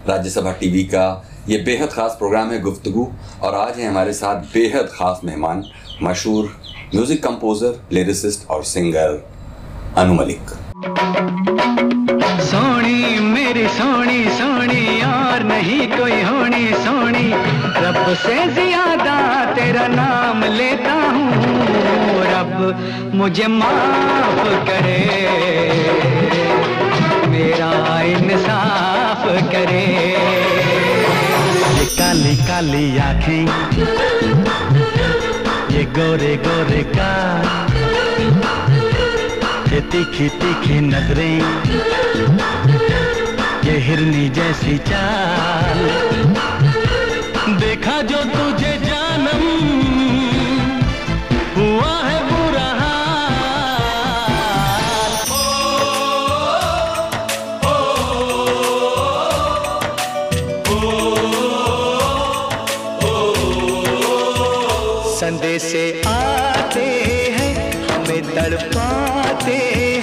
Rajya Sabha TV का ये बेहद ख़ास प्रोग्राम है गुफ्तगू, और आज है हमारे साथ बेहद ख़ास मेहमान, मशहूर म्यूज़िक कंपोज़र, लिरिसिस्ट और सिंगर अनु मलिक। सोनी मेरी सोनी सोनी और नहीं कोई होनी सोनी, रब से ज्यादा तेरा नाम लेता हूँ, रब मुझे माफ करे, मेरा इंसाफ करे। ये काली काली आँखें, ये गोरे गोरे गाल, ये तीखी तीखी नजरें, ये हिरनी जैसी चाल, देखा जो तुझे जानम हुआ है बुरा संदेशे आते हैं हमें तड़पाते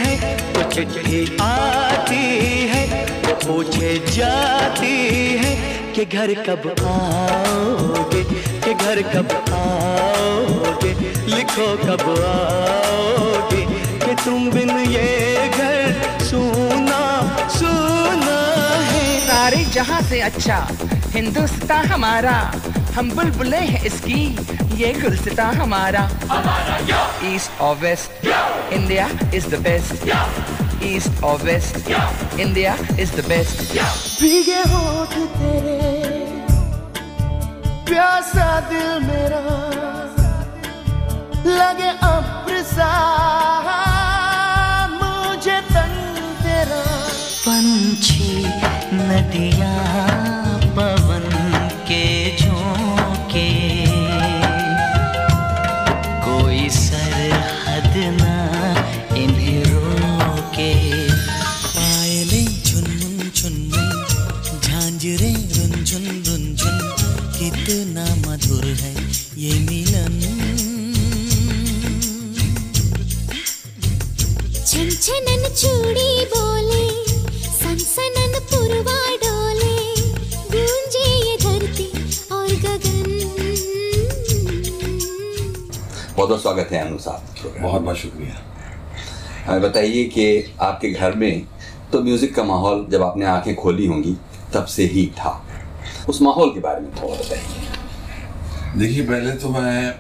हैं, कुछ चिट्ठी आती है वो पूछे जाती है कि घर कब आओगे, कि घर कब आओगे, लिखो कब आओगे, कि तुम बिन ये घर सूना सूना है। सारे जहां से अच्छा हिंदुस्तान हमारा, हम बुलबुलें हैं इसकी, ये गुलसितां हमारा। ईस्ट और west India is the best, east और west India is the best. भीगे होठ तेरे, प्यासा दिल मेरा, लगे अब्र सा मुझे तन तेरा। पंछी नदियाँ पवन के झोंके, कोई सरहद ना इन्हें रोके, पायलें झुनमुन झुनमुन, झांझरें रुनझुन रुनझुन, कितना मधुर है ये मिलन। छनछनन चूड़ी बोले, सनसनन पुरवा डोले, गूंजे ये धरती और गगन। बहुत बहुत स्वागत है अनु साहब। बहुत बहुत शुक्रिया। हमें बताइए कि आपके घर में तो म्यूज़िक का माहौल जब आपने आंखें खोली होंगी तब से ही था, उस माहौल के बारे में थोड़ा बताइए। देखिए, पहले तो मैं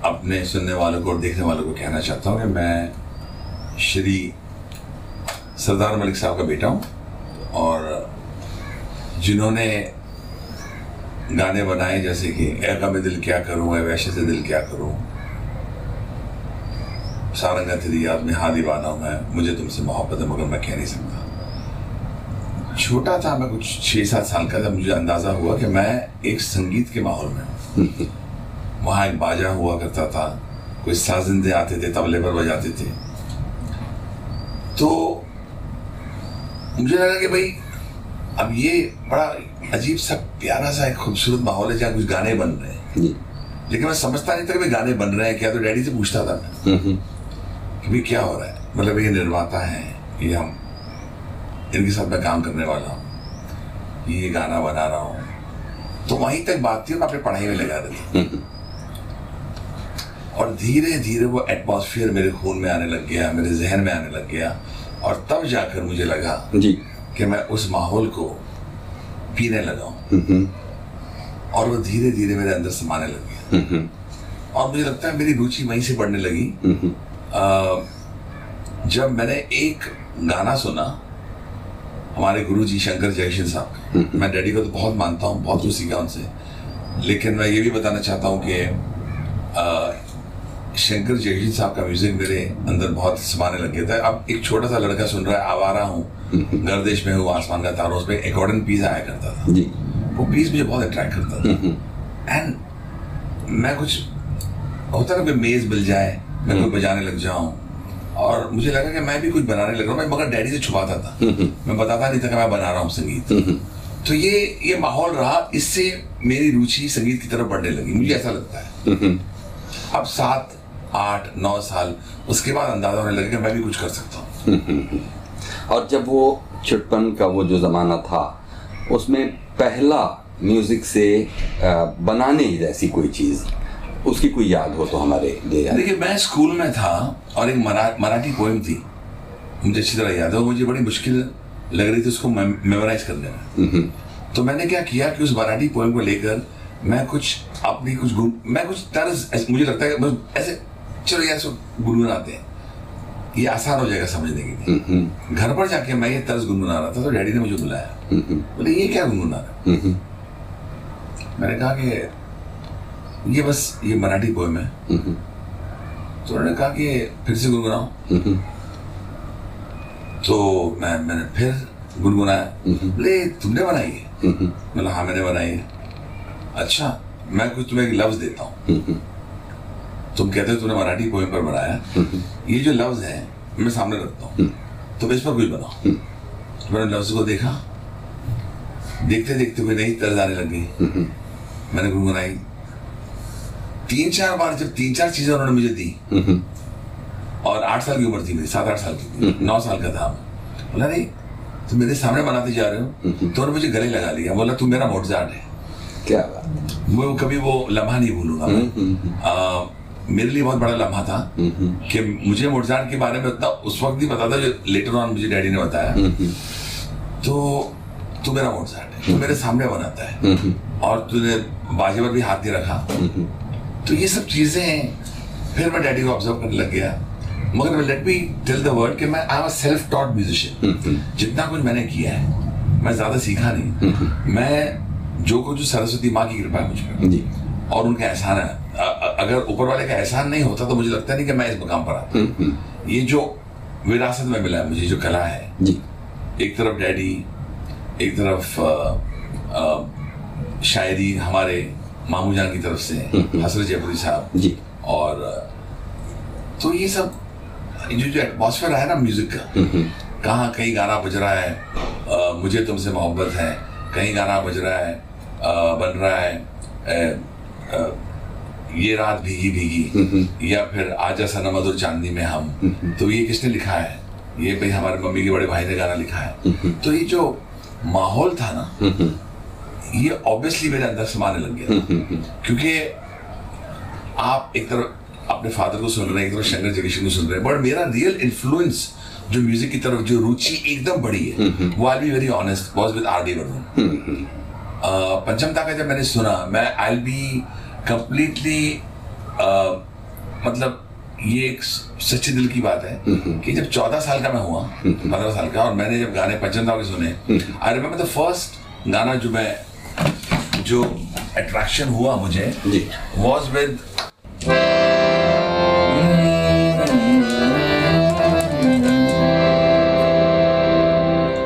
अपने सुनने वालों को और देखने वालों को कहना चाहता हूँ कि मैं श्री सरदार मलिक साहब का बेटा हूँ, और जिन्होंने गाने बनाए जैसे कि ए गम दिल क्या करूँ, ए वैसे से दिल क्या करूँ, सारंगा तेरी याद में हाँ दीवाना हूँ मैं, मुझे तुमसे मोहब्बत है मगर मैं कह नहीं सकता। छोटा था मैं, कुछ 6-7 साल का था, मुझे अंदाजा हुआ कि मैं एक संगीत के माहौल में हूँ। वहाँ एक बाजा हुआ करता था, कोई साजिंदे आते थे, तबले पर बजाते थे, तो मुझे लगा कि भाई अब ये बड़ा अजीब सा प्यारा सा एक खूबसूरत माहौल है जहाँ कुछ गाने बन रहे हैं, लेकिन मैं समझता नहीं था कि भाई गाने बन रहे हैं क्या। तो डैडी से पूछता था मैं कि भाई क्या हो रहा है, मतलब ये निर्माता हैं, ये हम इनके साथ मैं काम करने वाला हूँ, ये गाना बना रहा हूँ। तो वहीं तक बात थी, मैं अपनी पढ़ाई में लगा रही थी, और धीरे धीरे वो एटमॉस्फेयर मेरे खून में आने लग गया, मेरे जहन में आने लग गया, और तब जाकर मुझे लगा जी कि मैं उस माहौल को पीने लगा हूँ, और वो धीरे धीरे मेरे अंदर समाने लग गया, और मुझे लगता है मेरी रुचि वहीं से बढ़ने लगी। जब मैंने एक गाना सुना हमारे गुरुजी शंकर जयकिशन साहब का, मैं डैडी को तो बहुत मानता हूँ, बहुत कुछ सीखा उनसे, लेकिन मैं ये भी बताना चाहता हूँ कि शंकर जयकिशन साहब का म्यूजिक मेरे अंदर बहुत समाने लग गया था। अब एक छोटा सा लड़का सुन रहा है, आवारा हूँ, गर्दिश में हूँ, आसमान का तारों, उसमें एक अकॉर्डियन पीस आया करता था जी, वो पीस मुझे बहुत अट्रैक्ट करता था। एंड मैं कुछ होता ना कि मेज मिल जाए, मैं कोई बजाने लग जाऊं, और मुझे लगा कि मैं भी कुछ बनाने लग रहा हूँ, मैं मगर डैडी से छुपाता था, मैं बताता नहीं था कि मैं बना रहा हूँ संगीत। तो ये माहौल रहा, इससे मेरी रुचि संगीत की तरफ बढ़ने लगी, मुझे ऐसा लगता है। अब 7, 8, 9 साल उसके बाद अंदाजा होने लगा कि मैं भी कुछ कर सकता हूँ। और जब वो छुटपन का वो जो ज़माना था, उसमें पहला म्यूजिक से बनाने जैसी कोई चीज, उसकी कोई याद हो तो हमारे लिए। देखिए, मैं स्कूल में था और एक मराठी पोएम थी, मुझे अच्छी तरह याद है, मुझे बड़ी मुश्किल लग रही थी उसको मेमोराइज करने में। तो मैंने क्या किया कि उस मराठी पोएम को लेकर मैं कुछ अपनी कुछ तर्ज, मुझे लगता है ऐसे चलो यार गुनगुनाते हैं, ये आसान हो जाएगा समझने के लिए। घर पर जाके मैं ये तर्ज गुनगुना रहा था तो डैडी ने मुझे बुलाया, बोले ये क्या गुनगुना रहा है? मैंने कहा कि ये बस ये मराठी पोएम है। तो उन्होंने कहा कि फिर से गुनगुनाओ। तो मैंने फिर गुनगुनाया। बोले तुमने बनाई है? बोला हाँ मैंने बनाई है। अच्छा, मैं कुछ तुम्हें एक लफ्ज देता हूँ, तुम कहते हो तुमने मराठी पोएम पर बनाया, ये जो लफ्ज है मैं सामने रखता हूँ, तुम इस पर कुछ बनाओ। तो मैंने लफ्ज को देखा, देखते देखते कोई नई तर्ज आने लग गई। मैंने गुनगुनाई 3-4 बार। जब 3-4 चीजें उन्होंने मुझे दी, और 8 साल की उम्र थी मेरी, 7-8 साल की, 9 साल का था। बोला नहीं तुम मेरे सामने बनाते जा रहे हो। तो उन्होंने मुझे गले लगा लिया, बोला तुम मेरा मोटजार्ट है। क्या बात, वो कभी वो लम्हा नहीं भूलूंगा मैं। मेरे लिए बहुत बड़ा लम्हा था कि मुझे मोटजार्ट के बारे में उतना उस वक्त नहीं पता था, जो लेटर ऑन मुझे डैडी ने बताया। तो तू मेरा मोटजार्ट है, तू मेरे सामने बनाता है, और तूने बाजे पर भी हाथ नहीं रखा। तो ये सब चीजें फिर मैं डैडी को ऑब्जर्व करने लग गया। मगर let me tell the word कि मैं I am a self taught musician. जितना कुछ मैंने किया है मैं ज्यादा सीखा नहीं। मैं जो कुछ सरस्वती माँ की कृपा है मुझ पर और उनका एहसान है। अगर ऊपर वाले का एहसान नहीं होता तो मुझे लगता नहीं कि मैं इस मुकाम पर आता। ये जो विरासत में मिला है मुझे, जो कला है, एक तरफ डैडी, एक तरफ शायरी हमारे मामू जान की तरफ से हसरत जयपुरी साहब, और तो ये सब जो एटमॉस्फेयर है ना म्यूजिक का, कहाँ कहीं गाना बज रहा है मुझे तुमसे मोहब्बत है, कहीं गाना बज रहा है बन रहा है ये रात भीगी भीगी, या फिर आजा सनम मधुर चांदनी में हम। तो ये किसने लिखा है? ये भाई हमारे मम्मी के बड़े भाई ने गाना लिखा है। तो ये जो माहौल था ना, ये ऑब्वियसली मेरे अंदर समाने लग गया। क्योंकि आप एक तरफ अपने फादर को सुन रहे हैं, एक तरफ शंकर जयकिशन को सुन रहे हैं, बट मेरा रियल इन्फ्लुएंस जो म्यूजिक की तरफ जो रुचि एकदम बढ़ी है, वो I be very honest was with R D. Burman. Pancham ताका जब मैंने सुना, मैं आई बी कंप्लीटली मतलब ये एक सच्चे दिल की बात है कि जब 14 साल का मैं हुआ, 15 साल का, और मैंने जब गाने पंचम ताका सुने, आई रिमेंबर द फर्स्ट गाना जो अट्रैक्शन हुआ मुझे वाज विद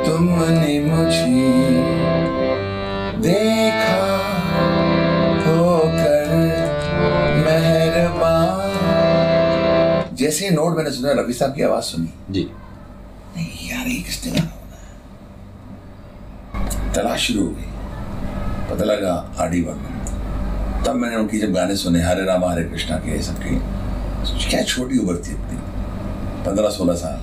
तुमने मुझे देखा होकर मेहरबान। जैसे ही नोट मैंने सुना, रवि साहब की आवाज सुनी, नहीं यार ये किसने गाना होना है। तलाश शुरू हो गई, पता लगा आर.डी. बर्मन। तब मैंने उनकी जब गाने सुने, हरे रामा हरे कृष्णा के सबके, क्या छोटी उम्र थी अपनी, 15-16 साल,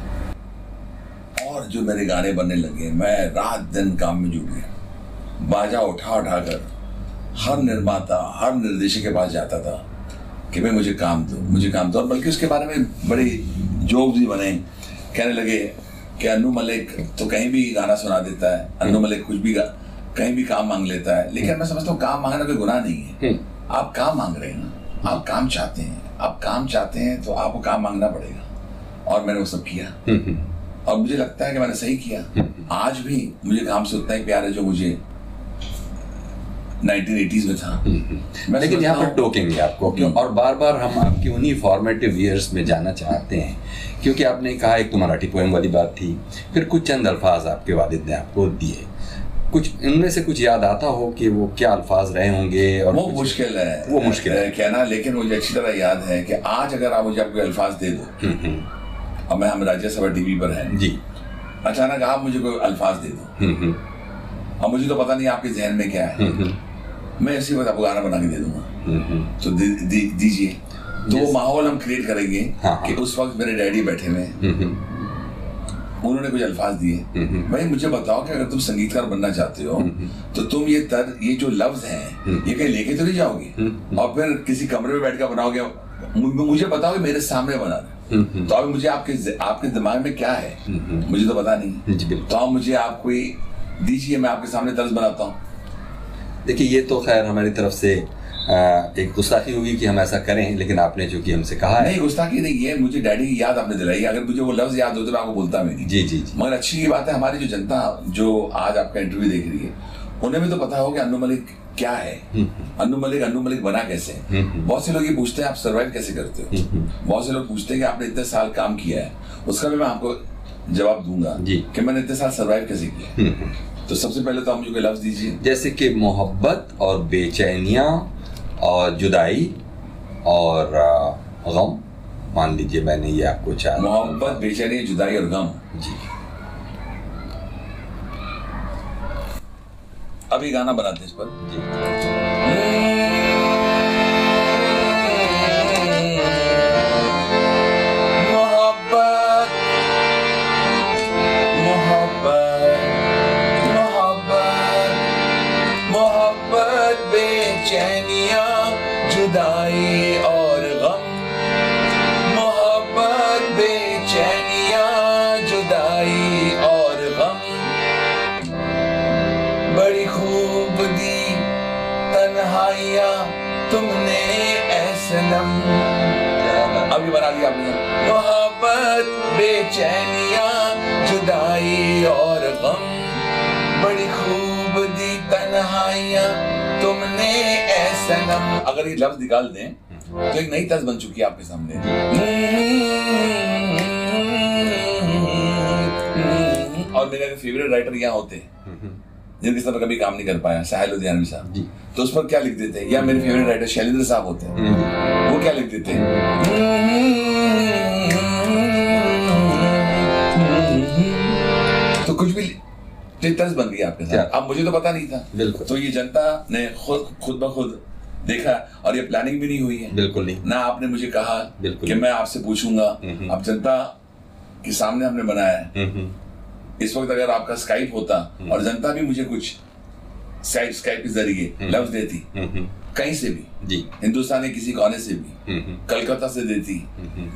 और जो मेरे गाने बनने लगे, मैं रात दिन काम में जुट गया। बाजा उठा कर हर निर्माता, हर निर्देशक के पास जाता था कि भाई मुझे काम दो, और बल्कि उसके बारे में बड़े जोक्स भी बने। कहने लगे कि अन्नू मलिक तो कहीं भी गाना सुना देता है, अन्नू मलिक कुछ भी कहीं भी काम मांग लेता है। लेकिन मैं समझता हूँ काम मांगना कोई गुनाह नहीं है। आप काम मांग रहे हैं ना, आप काम चाहते हैं तो आपको काम मांगना पड़ेगा, और मैंने वो सब किया, और मुझे लगता है कि मैंने सही किया। आज भी मुझे काम से उतना ही प्यार है जो मुझे 1980s में था। लेकिन यहाँ पर टोकेंगे आपको क्यों, और बार बार हम आपकी उन्हीं फॉर्मेटिव ईयर्स में जाना चाहते हैं, क्योंकि आपने कहा एक तो मराठी पोएम वाली बात थी, फिर कुछ चंद अल्फाज आपके वालिद ने आपको दिए, कुछ इनमें से कुछ याद आता हो कि वो क्या अल्फाज रहे होंगे? और वो मुश्किल है कहना, लेकिन मुझे अच्छी तरह याद है कि आज अगर आप मुझे कोई अल्फाज दे दो, अब हम राज्यसभा टीवी पर हैं जी, अचानक आप मुझे कोई अल्फाज दे दो, अब मुझे तो पता नहीं आपके जहन में क्या है, मैं इसी वक्त आपको गाना बना के दे दूंगा, तो दीजिए। तो वो माहौल हम क्रिएट करेंगे कि उस वक्त मेरे डैडी बैठे हुए, उन्होंने कुछ अल्फाज दिए, भाई मुझे बताओ कि अगर तुम संगीतकार बनना चाहते हो तो तुम ये जो लफ्ज हैं ये कहीं लेके तो नहीं जाओगे और फिर किसी कमरे में बैठ कर बनाओगे? मुझे बताओ कि मेरे सामने बना रहे। तो अब मुझे आपके दिमाग में क्या है मुझे तो पता नहीं, तो आप मुझे आप कोई दीजिए, मैं आपके सामने तर्ज बनाता हूँ। देखिए ये तो खैर हमारी तरफ से एक गुस्ताखी होगी कि हम ऐसा करें, लेकिन आपने जो कि हमसे कहा है। नहीं गुस्ताखी नहीं है, मुझे डैडी की याद आपने दिलाई। अगर मुझे वो लफ्ज याद होते तो मैं आपको बोलता भी नहीं। जी जी जी। मगर अच्छी ये बात है, हमारी जो जनता जो आज आपका इंटरव्यू देख रही है उन्हें भी तो पता हो कि अन्नू मलिक क्या है, अन्नू मलिक बना कैसे। बहुत से लोग ये पूछते हैं आप सर्वाइव कैसे करते हो, बहुत से लोग पूछते हैं कि आपने इतने साल काम किया है, उसका भी मैं आपको जवाब दूंगा कि मैंने इतने साल सर्वाइव कैसे किया। तो सबसे पहले तो आप मुझे लफ्ज दीजिए। जैसे कि मोहब्बत और बेचैनियां और जुदाई और गम, मान लीजिए मैंने ये आपको चाहा। मोहब्बत, बेचैनी, जुदाई और गम। जी। अभी गाना बनाते हैं इस पर। जी। मोहब्बत मोहब्बत मोहब्बत मोहब्बत, बेचैनियां, जुदाई और गम। मोहब्बत, बेचैनियां, जुदाई और गम। बड़ी खूब दी तन्हाइयां तुमने ऐ सनम। अभी बना दिया आपने। मोहब्बत, बेचैनियां, जुदाई और गम। बड़ी खूब दी तन्हाइयां तुमने ऐ सनम। अगर ये लफ्ज निकाल दें तो एक नई तर्ज बन चुकी है आपके सामने। और मेरे फेवरेट राइटर यहाँ होते हैं जिनके साथ कभी काम नहीं कर पाया, साहिल लुधियानवी साहब जी, तो उस पर क्या लिख देते हैं, या मेरे फेवरेट राइटर शैलेंद्र साहब होते हैं, वो क्या लिख देते हैं, तो कुछ भी तर्ज बन गई आपके साथ। अब मुझे तो पता नहीं था, बिल्कुल, तो ये जनता ने खुद ब खुद देखा, और ये प्लानिंग भी नहीं हुई है, बिल्कुल नहीं, ना आपने मुझे कहा कि मैं आपसे पूछूंगा। अब जनता के सामने हमने बनाया है। इस वक्त अगर आपका स्काइप होता और जनता भी मुझे कुछ स्काइप के जरिए लफ्ज देती, कहीं से भी जी, हिंदुस्तान के किसी कोने से भी, कलकत्ता से देती,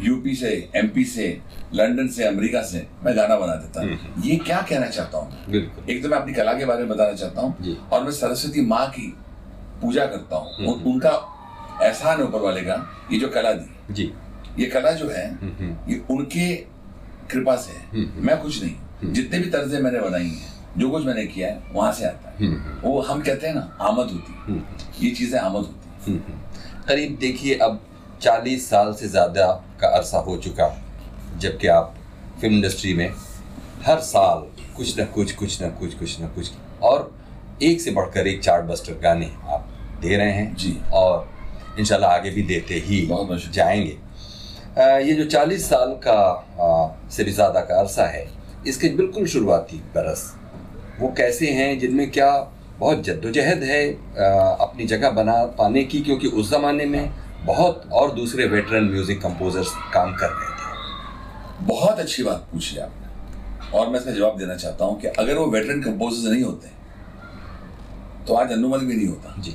यूपी से, एमपी से, लंदन से, अमेरिका से, मैं गाना बना देता। ये क्या कहना चाहता हूँ, एक तो मैं अपनी कला के बारे में बताना चाहता हूँ, और मैं सरस्वती माँ की पूजा करता हूँ, उनका एहसान है ऊपर वाले का, ये जो कला दी जी, ये कला जो है ये उनके कृपा से है, मैं कुछ नहीं। जितने भी तर्जें मैंने बनाई हैं, जो कुछ मैंने किया है वहां से आता है। वो हम कहते हैं ना, आमद होती, ये चीजें आमद होती। करीब देखिए अब 40 साल से ज्यादा का अरसा हो चुका, जबकि आप फिल्म इंडस्ट्री में हर साल कुछ न कुछ और एक से बढ़कर एक चार्टबस्टर गाने आप दे रहे हैं जी, और इंशाल्लाह आगे भी देते ही जाएंगे। ये जो 40 साल का से भी ज्यादा का अरसा है, इसके बिल्कुल शुरुआती बरस वो कैसे हैं, जिनमें क्या बहुत जद्दोजहद है अपनी जगह बना पाने की, क्योंकि उस ज़माने में बहुत और दूसरे वेटरन म्यूज़िक कंपोजर्स काम कर रहे थे। बहुत अच्छी बात पूछी आपने, और मैं इसका जवाब देना चाहता हूँ कि अगर वो वेटरन कंपोजर्स नहीं होते तो आज अन्नू मलिक भी नहीं होता जी।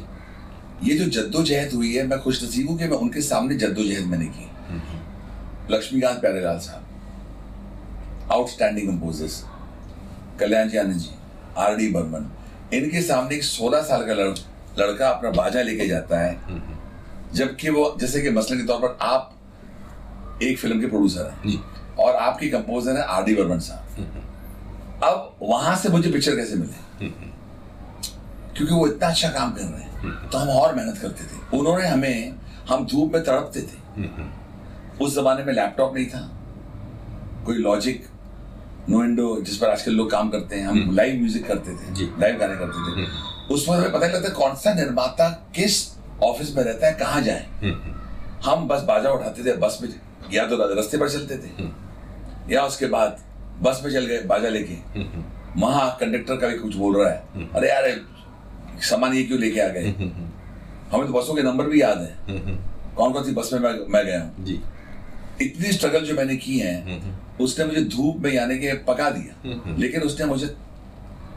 ये जो जद्दोजहद हुई है, मैं खुशनसीब हूँ कि मैं उनके सामने जद्दोजहद मैंने की। लक्ष्मीकांत प्यारेलाल साहब, आउटस्टैंडिंग कंपोजर्स, कल्याण जी आनंद जी, आर.डी. बर्मन, इनके सामने एक 16 साल का लड़का अपना बाजा लेके जाता है, जबकि वो, जैसे कि मसलन के तौर पर आप एक फिल्म के प्रोड्यूसर हैं और आपकी कंपोजर है आर.डी. बर्मन साहब। अब वहां से मुझे पिक्चर कैसे मिले, क्योंकि वो इतना अच्छा काम कर रहे हैं, तो हम और मेहनत करते थे। उन्होंने हमें, हम धूप में तड़पते थे। उस जमाने में लैपटॉप नहीं था, कोई लॉजिक, नोइंडो जिस पर आजकल लोग काम करते हैं, हम लाइव म्यूजिक करते थे, लाइव गाने करते थे। उस वक्त हमें पता नहीं लगता कौन सा निर्माता किस ऑफिस में रहता है, कहाँ जाए। हम बस बाजा उठाते थे, बस में या तो रास्ते पर चलते थे, या उसके बाद बस में चल गए बाजा लेके। वहां कंडक्टर का भी कुछ बोल रहा है, अरे यार सामान ये क्यों लेके आ गए। हमें तो बसों के नंबर भी याद है, कौन कौन सी बस में मैं गया हूँ जी। इतनी स्ट्रगल जो मैंने की है, उसने मुझे धूप में यानी कि पका दिया, लेकिन उसने मुझे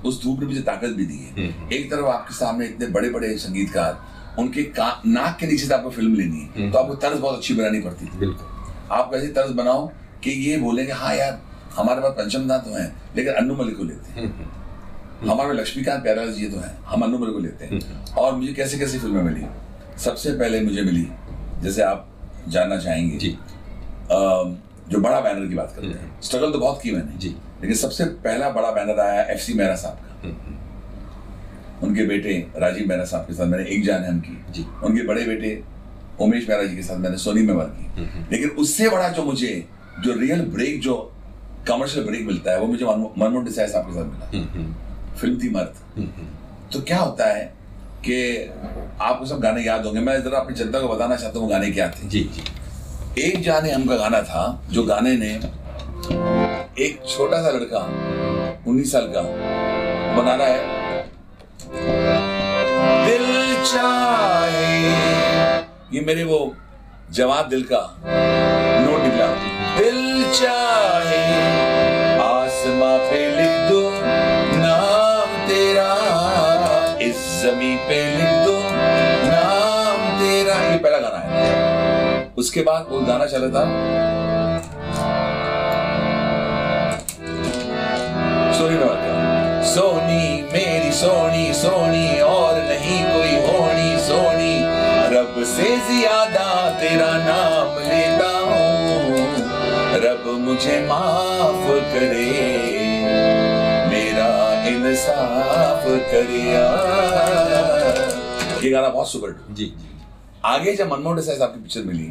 उस धूप ने मुझे ताकत भी दी है। एक तरफ आपके सामने इतने बड़े बड़े संगीतकार, उनके नाक के नीचे से आपको फिल्म लेनी है, तो आपको तर्ज बहुत अच्छी बनानी पड़ती थी। बिल्कुल। आप ऐसी तर्ज बनाओ कि ये बोलेंगे हाँ यार हमारे पास पंचम दा तो है, लेकिन अन्नू मलिक को लेते हैं, हमारे लक्ष्मीकांत प्यारेलाल जी तो है, हम अन्नू मलिक को लेते हैं। और मुझे कैसे कैसी फिल्में मिली। सबसे पहले मुझे मिली, जैसे आप जानना चाहेंगे जी, जो बड़ा बैनर की बात करते हैं, स्ट्रगल तो बहुत की मैंने जी, लेकिन सबसे पहला बड़ा बैनर आया FC मेहरा साहब का। उनके बेटे राजीव मेहरा साहब के साथ मैंने एक जान है हम की जी। उनके बड़े बेटे उमेश मेहरा जी के साथ मैंने सोनी में वर्क की। लेकिन उससे बड़ा जो मुझे जो रियल ब्रेक, जो कमर्शियल ब्रेक मिलता है, वो मुझे मनमोहन देसाई साहब के साथ मिला। फिल्म थी मर्द। तो क्या होता है कि आपको सब गाने याद होंगे, मैं जरा अपनी जनता को बताना चाहता हूँ वो गाने क्या थे जी जी। एक जाने हम का गाना था, जो गाने ने एक छोटा सा लड़का 19 साल का बना रहा है, दिल चाहे, ये मेरे वो जवाब दिल का नोट निकला, दिल चाहे आसमां पे लिख दो नाम तेरा, इस ज़मीं पे लिख दो नाम तेरा, ये पहला गाना है। उसके बाद वो गाना चला था सोनी में का, सोनी मेरी सोनी सोनी और नहीं कोई होनी सोनी, रब से ज्यादा तेरा नाम लेता हूँ, रब मुझे माफ करे, मेरा इंसाफ करे। ये गाना बहुत सुपर जी। आगे जब मनमोहन देसाई साहब की पिक्चर मिली,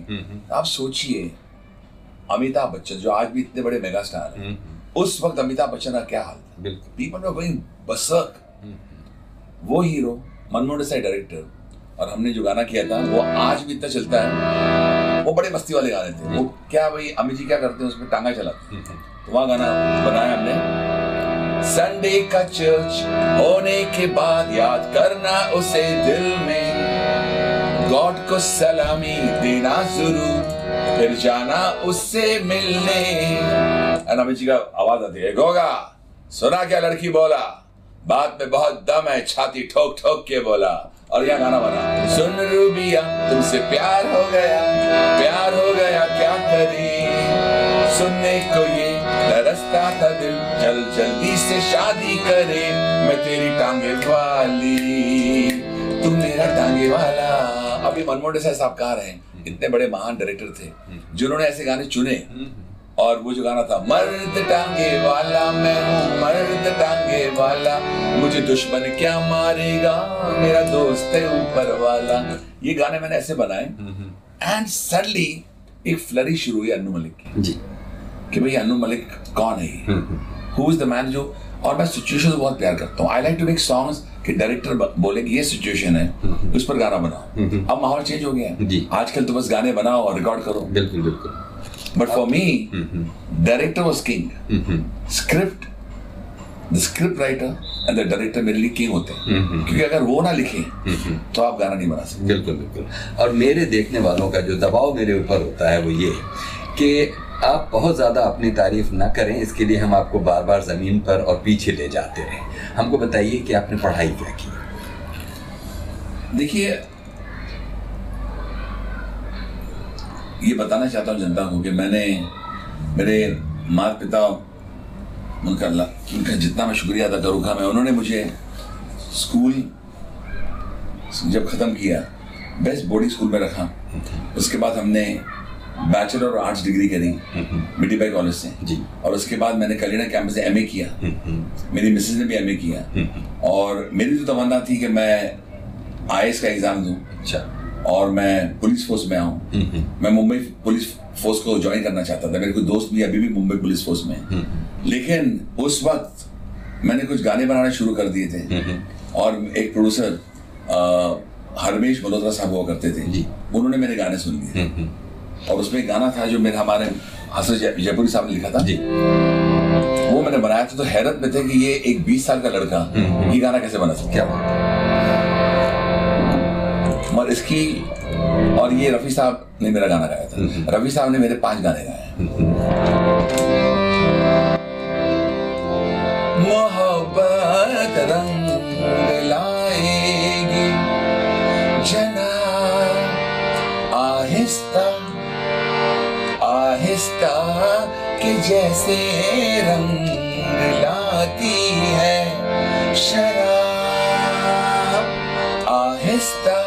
आप सोचिए अमिताभ बच्चन जो आज भी इतने बड़े मेगा स्टार हैं, उस वक्त अमिताभ बच्चन का क्या हाल था। People were going berserk. वो हीरो मनमोहन देसाई डायरेक्टर, और हमने जो गाना किया था वो आज भी इतना चलता है। वो बड़े मस्ती वाले गाने थे। वो क्या भाई अमित जी क्या करते हैं, उसमें टांगा चलाते हैं, तो वहाँ गाना बनाया हमने। संडे का चर्च होने के बाद याद करना उसे दिल में, गॉड को सलामी देना जरूर, फिर जाना उससे मिलने। अमित जी का आवाज आती है, गोगा सुना क्या लड़की बोला, बात में बहुत दम है, छाती ठोक ठोक के बोला। और यह गाना बना, सुन रूबिया तुमसे प्यार हो गया क्या करे, सुनने को ये तरसता था दिल, चल जल्दी से शादी करे, मैं तेरी टांगे वाली तुम मेरा टांगे वाला। अभी मनमोहन देसाई साहब कहाँ रहे, इतने बड़े महान डायरेक्टर थे जिन्होंने ऐसे गाने चुने। और वो जो गाना था, मर्द टांगे वाला मैं हूँ, मर्द टांगे वाला, मुझे दुश्मन क्या मारेगा, मेरा दोस्त है ऊपर वाला। ये गाने मैंने ऐसे बनाए एंड सडनली एक फ्लरिश शुरू हुई अन्नू मलिक की जी, कि भाई अन्नू मलिक कौन है, हु इज द मैन। जो और मैं सिचुएशन से बहुत प्यार करता हूँ। I like to make songs कि डायरेक्टर बोले कि ये सिचुएशन है, उस पर गाना बनाओ। अब माहौल चेंज हो गया है, आजकल तो बस गाने बनाओ और रिकॉर्ड करो। बिल्कुल बिल्कुल। But for me, director was king. Script, the script writer and the director मेरे लिए king होते हैं, क्योंकि अगर वो ना लिखे तो आप गाना नहीं बना सकते। बिल्कुल बिल्कुल। और मेरे देखने वालों का जो दबाव मेरे ऊपर होता है वो ये कि आप बहुत ज़्यादा अपनी तारीफ ना करें, इसके लिए हम आपको बार बार ज़मीन पर और पीछे ले जाते रहें। हमको बताइए कि आपने पढ़ाई क्या की। देखिए, ये बताना चाहता हूँ जनता को कि मैंने, मेरे माता पिता, उनका जितना मैं शुक्रिया अदा करूँगा मैं, उन्होंने मुझे स्कूल जब ख़त्म किया बेस्ट बोर्डिंग स्कूल में रखा। उसके बाद हमने बैचलर और आर्ट्स डिग्री करी मिडी बाई कॉलेज से जी। और उसके बाद मैंने कलीना कैंपस से MA किया। मेरी मिसेज ने भी MA किया। और मेरी तो तमन्ना थी कि मैं IAS का एग्ज़ाम दूँ। अच्छा। और मैं पुलिस फोर्स में आऊँ। मैं मुंबई पुलिस फोर्स को ज्वाइन करना चाहता था। मेरे कोई दोस्त भी अभी भी मुंबई पुलिस फोर्स में। लेकिन उस वक्त मैंने कुछ गाने बनाने शुरू कर दिए थे। और एक प्रोड्यूसर हरमेश मल्होत्रा साहब हुआ करते थे जी, उन्होंने मेरे गाने सुन लिए। और उसमें एक गाना था जो मेरे हमारे हसन जयपुरी साहब ने लिखा था जी, वो मैंने बनाया था। तो हैरत में थे कि ये एक 20 साल का लड़का ये गाना कैसे बना सकता। क्या बात। और इसकी और ये रफी साहब ने मेरा गाना गाया था। रफी साहब ने मेरे 5 गाने गाए। मोहब्बत रंग लाएगी जना आहिस्ता आहिस्ता कि जैसे रंग लाती है शराब। आहिस्ता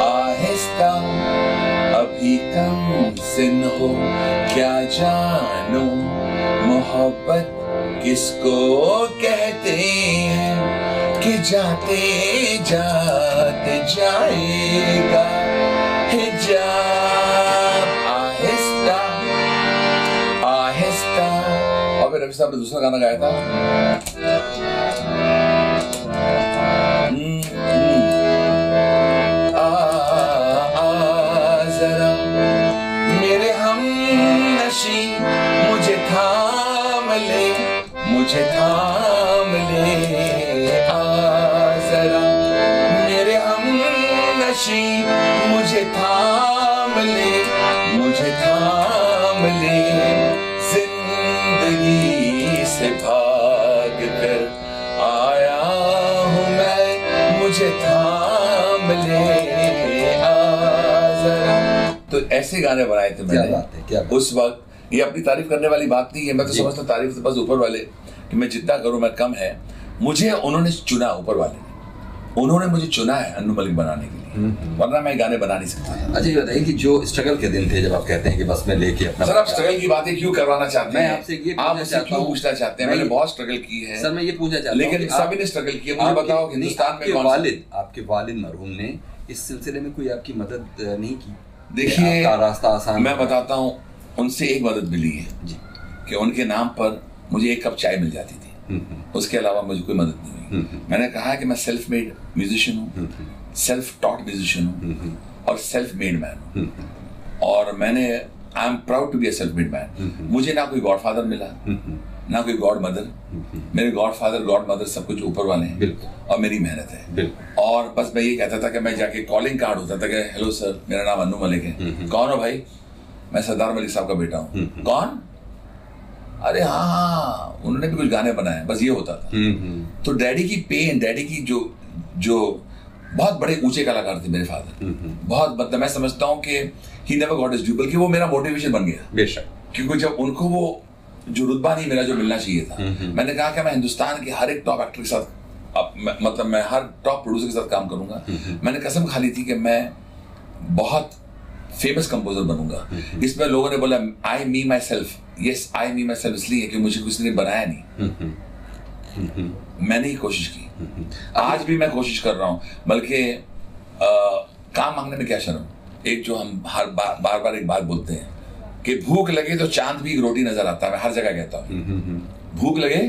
आहिस्ता अभी कम सिन हो क्या जानो मोहब्बत किसको कहते हैं कि जाते जाते जाएगा हिजाब। आहिस्ता आहिस्ता। और फिर रफी साहब ने दूसरा गाना गाया था, जरा मेरे हमनशी मुझे थाम ले मुझे थाम ले। जरा मेरे हमनशी मुझे थाम ले मुझे थाम ले। जिंदगी से भाग कर आया हूँ मैं मुझे थाम ले जरा। तो ऐसे गाने बनाए थे मैंने। क्या बात है, क्या बात। उस वक्त ये अपनी तारीफ करने वाली बात नहीं है, मैं तो समझता हूँ तारीफ तो बस ऊपर वाले कि मैं जितना करूँ मैं कम है। मुझे उन्होंने चुना, ऊपर वाले उन्होंने मुझे चुना है अन्नू मलिक बनाने के लिए, वरना मैं गाने बना नहीं सकता। अच्छा ये बताइए कि जो स्ट्रगल के दिन थे जब आप कहते हैं कि बस मैं लेके अपना, सर आप स्ट्रगल की बातें क्यों करवाना चाहते हैं? मैं आपसे ये आप मुझसे क्यों पूछना चाहते हैं? मैंने बहुत स्ट्रगल की है सर, मैं ये पूछना चाहता हूं लेकिन सभी ने स्ट्रगल किया। मुझे बताओ हिंदुस्तान में कौन आपके वालिद मरहूम ने इस सिलसिले में कोई आपकी मदद नहीं की? देखिए आपका रास्ता आसान, मैं बताता हूँ, उनसे एक मदद मिली है जी कि उनके नाम पर मुझे 1 कप चाय मिल जाती थी, उसके अलावा मुझे कोई मदद नहीं हुई। मैंने कहा कि मैं सेल्फ मेड म्यूजिशियन हूँ, सेल्फ टॉट म्यूजिशियन हूँ और सेल्फ मेड मैन हूँ। और मैंने I am proud to be a self made man. मुझे ना कोई गॉडफादर मिला ना कोई गॉड मदर। मेरे गॉडफादर गॉड मदर सब कुछ ऊपर वाले हैं और मेरी मेहनत है। और बस मैं ये कहता था कि मैं जाके कॉलिंग कार्ड होता था कि हेलो सर मेरा नाम अन्नू मलिक है। कौन हो भाई? मैं सरदार मलिक साहब का बेटा हूँ। कौन? अरे हाँ उन्होंने भी कुछ गाने बनाए, बस ये होता था। तो डैडी की पेन, डैडी की जो बहुत बड़े ऊंचे कलाकार थे मेरे फादर, बहुत मतलब मैं समझता हूँ कि he never got his due, बल्कि वो मेरा मोटिवेशन बन गया बेशक। क्योंकि जब उनको वो जो रुतबा नहीं मिला जो मिलना चाहिए था, मैंने कहा कि मैं हिंदुस्तान के हर एक टॉप एक्टर के साथ मतलब मैं हर टॉप प्रोड्यूसर के साथ काम करूंगा। मैंने कसम खा ली थी कि मैं बहुत फेमस कंपोजर बनूंगा। इसमें लोगों ने बोला I me myself, yes I me myself, इसलिए कि मुझे किसी ने बनाया नहीं, मैंने ही कोशिश की। आज भी मैं कोशिश कर रहा हूँ, बल्कि काम मांगने में क्या शर्म। एक जो हम हर बार बार एक बात बोलते हैं कि भूख लगे तो चांद भी एक रोटी नजर आता है। मैं हर जगह कहता हूँ भूख लगे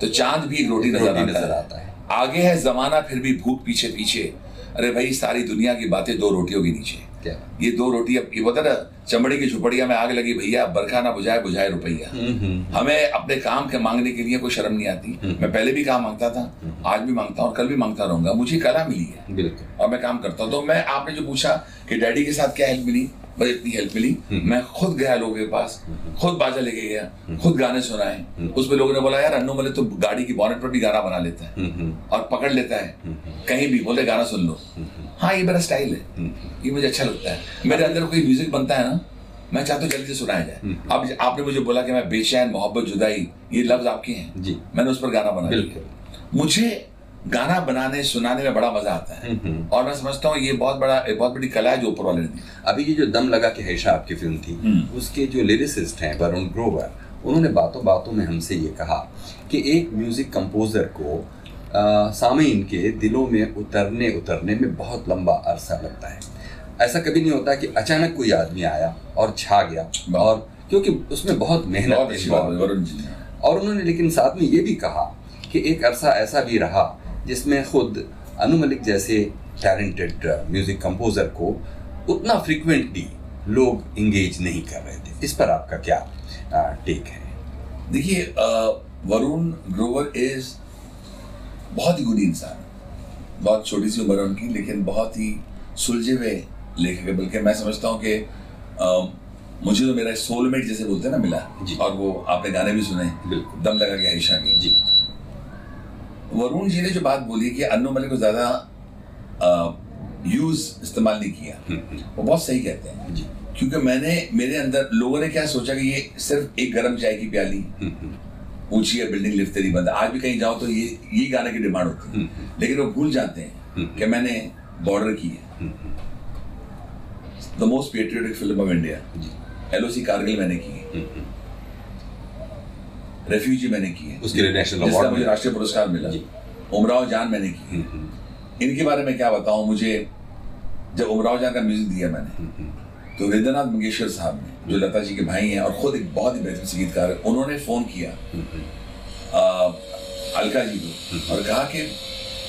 तो चांद भी एक रोटी नजर आता है। आगे है जमाना फिर भी भूख पीछे पीछे। अरे भाई सारी दुनिया की बातें 2 रोटियों के नीचे। ये 2 रोटी, अब ये बता ना चमड़ी की झुपड़िया में आग लगी भैया, बरखा ना बुझाए बुझाए रुपया। हमें अपने काम के मांगने के लिए कोई शर्म नहीं आती। मैं पहले भी काम मांगता था, आज भी मांगता हूँ और कल भी मांगता रहूंगा। मुझे कला मिली है और मैं काम करता हूँ। तो मैं, आपने जो पूछा कि डैडी के साथ क्या हेल्प मिली, बस इतनी हेल्प मिली। मैं खुद गया लोगों के पास, खुद बाजा लेके गया, खुद गाने सुनाए। उसमें लोगों ने बोला यार अन्नू मलिक तो गाड़ी की बॉनेट पर भी गाना बना लेता है और पकड़ लेता है कहीं भी, बोले गाना सुन लो। हाँ ये मेरा स्टाइल है, ये मुझे अच्छा लगता है। मेरे अंदर कोई म्यूजिक बनता है ना, मैं चाहता हूँ जल्दी से सुनाया जाए। अब आपने मुझे बोला कि मैं बेचैन, मोहब्बत, जुदाई, ये लफ्ज आपके हैं जी, मैंने उस पर गाना बनाया। मुझे गाना बनाने सुनाने में बड़ा मजा आता है और मैं समझता हूँ ये बहुत बड़ी कला है जो ऊपर वाले ने दी। अभी ये जो दम लगा के हैशा आपकी फिल्म थी, उसके जो लिरिसिस्ट हैं वरुण ग्रोवर, उन्होंने बातों बातों में हमसे ये कहा कि एक म्यूजिक कंपोजर को सामीन के दिलों में उतरने में बहुत लंबा अरसा लगता है। ऐसा कभी नहीं होता कि अचानक कोई आदमी आया और छा गया, और क्योंकि उसमें बहुत मेहनत है। और उन्होंने लेकिन साथ में ये भी कहा कि एक अरसा ऐसा भी रहा जिसमें खुद अन्नू मलिक जैसे टैलेंटेड म्यूजिक कंपोजर को उतना फ्रीक्वेंटली लोग इंगेज नहीं कर रहे थे। इस पर आपका क्या टेक है? देखिए वरुण ग्रोवर इज बहुत ही गुड इंसान, बहुत छोटी सी उम्र है उनकी, लेकिन बहुत ही सुलझे हुए लेखक है, बल्कि मैं समझता हूँ कि मुझे तो मेरा सोलमेट जैसे बोलते हैं ना मिला, और वो आपने गाने भी सुने दम लगा के आयशा के। जी वरुण जी ने जो बात बोली कि अन्नू मलिक को ज्यादा यूज इस्तेमाल नहीं किया, वो बहुत सही कहते हैं जी। क्योंकि मेरे अंदर लोगों ने क्या सोचा कि ये सिर्फ एक गर्म चाय की प्याली, ऊंची है बिल्डिंग लिफ्ट तेरी बंद, आज भी कहीं जाओ तो ये गाने की डिमांड होती है, लेकिन वो भूल जाते हैं कि मैंने बॉर्डर की है, the most patriotic film of India, LOC Kargil मैंने की है, रेफ्यूजी मैंने की है, उसके लिए नेशनल अवार्ड मुझे राष्ट्रीय पुरस्कार मिला, उमराव जान मैंने की है। इनके बारे में क्या बताऊं, मुझे जब उमराव जान का म्यूजिक दिया मैंने, तो हृदयनाथ मंगेशकर साहब ने, जो लता जी के भाई हैं और खुद एक बहुत ही बेहतरीन संगीतकार है, उन्होंने फोन किया अलका जी को और कहा कि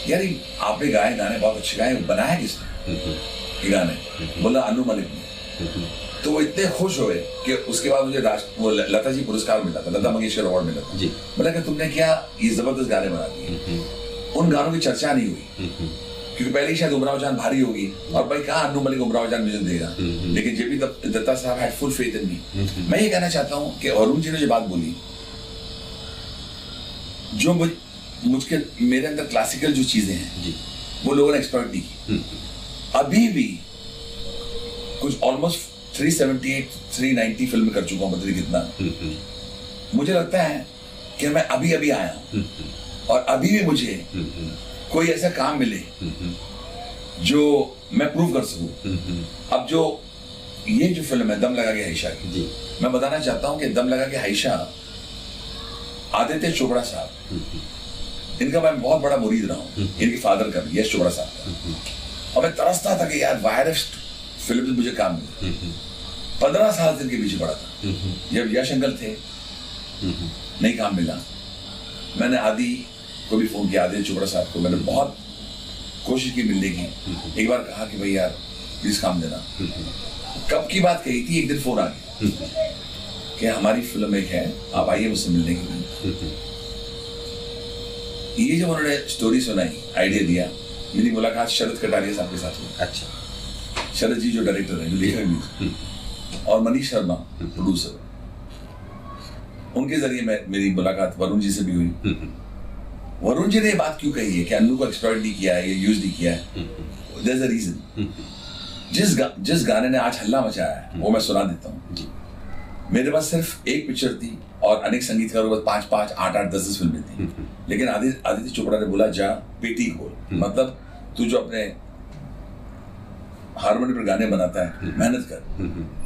यार आपने गाए गाने बहुत अच्छे गाए, बनाया किसने ये गाने? बोला अन्नू मलिक ने। तो वो इतने खुश हुए कि उसके बाद मुझे वो लता जी पुरस्कार मिला था, लता मंगेशकर अवार्ड मिला था। बोला कि तुमने क्या ये जबरदस्त गाने बना दिए। उन गानों की चर्चा नहीं हुई क्योंकि पहले ही शायद उमराव जान भारी होगी और भाई कहाँ अन्नू मलिक उमराव जान म्यूजिक देगा, लेकिन जेपी दत्ता साहब हैड फुल फेथ इन मी। मैं ये कहना चाहता हूँ कि अरुण जी ने जो बात बोली, जो मुझके मेरे अंदर क्लासिकल जो चीजें हैं वो लोगों ने एक्सप्लॉइट नहीं की। अभी भी कुछ ऑलमोस्ट 378 390 फिल्म कर चुका हूँ, पता नहीं कितना। मुझे लगता है कि मैं अभी अभी आया हूँ और अभी भी मुझे कोई ऐसा काम मिले जो मैं प्रूव कर सकूं। अब जो ये जो फिल्म है दम लगा के आयशा की, मैं बताना चाहता हूं कि दम लगा के आयशा आदित्य चोपड़ा साहब, इनका मैं बहुत बड़ा मुरीद रहा हूं, इनके फादर का यश चोपड़ा साहब का, और मैं तरसता था कि यार वायरस फिल्म में मुझे काम मिले। 15 साल से इनके पीछे पड़ा था। जब यश अंकल थे नहीं काम मिला, मैंने आदि को भी फोन किया, आदित्य चोपड़ा साहब को मैंने बहुत कोशिश की मिलने की। एक बार कहा कि भाई यार प्लीज काम देना। कब की बात कही थी, एक दिन फोन आ गया कि हमारी फिल्म एक है, आप आइए मुझसे मिलने के लिए। ये जब उन्होंने स्टोरी सुनाई, आइडिया दिया, मेरी मुलाकात शरद कटारिया साहब के साथ हुई। अच्छा। शरद जी जो डायरेक्टर है, जो लेखक भी, और मनीष शर्मा प्रोड्यूसर, उनके जरिए मेरी मुलाकात वरुण जी से भी हुई। वरुण जी ने बात क्यों कही है कि अन्नू को एक्सप्लॉइट नहीं किया है या यूज नहीं किया है, देयर इज अ रीजन। जिस गाने ने आज हल्ला मचाया है वो मैं सुना देता हूँ। मेरे पास सिर्फ एक पिक्चर थी और अनेक संगीतकारों के पास 5-5, 8-8, 10-10 फिल्में थी, लेकिन आदित्य चोपड़ा ने बोला जा पेटी खोल, मतलब तू जो अपने हारमोनी पर गाने बनाता है मेहनत कर।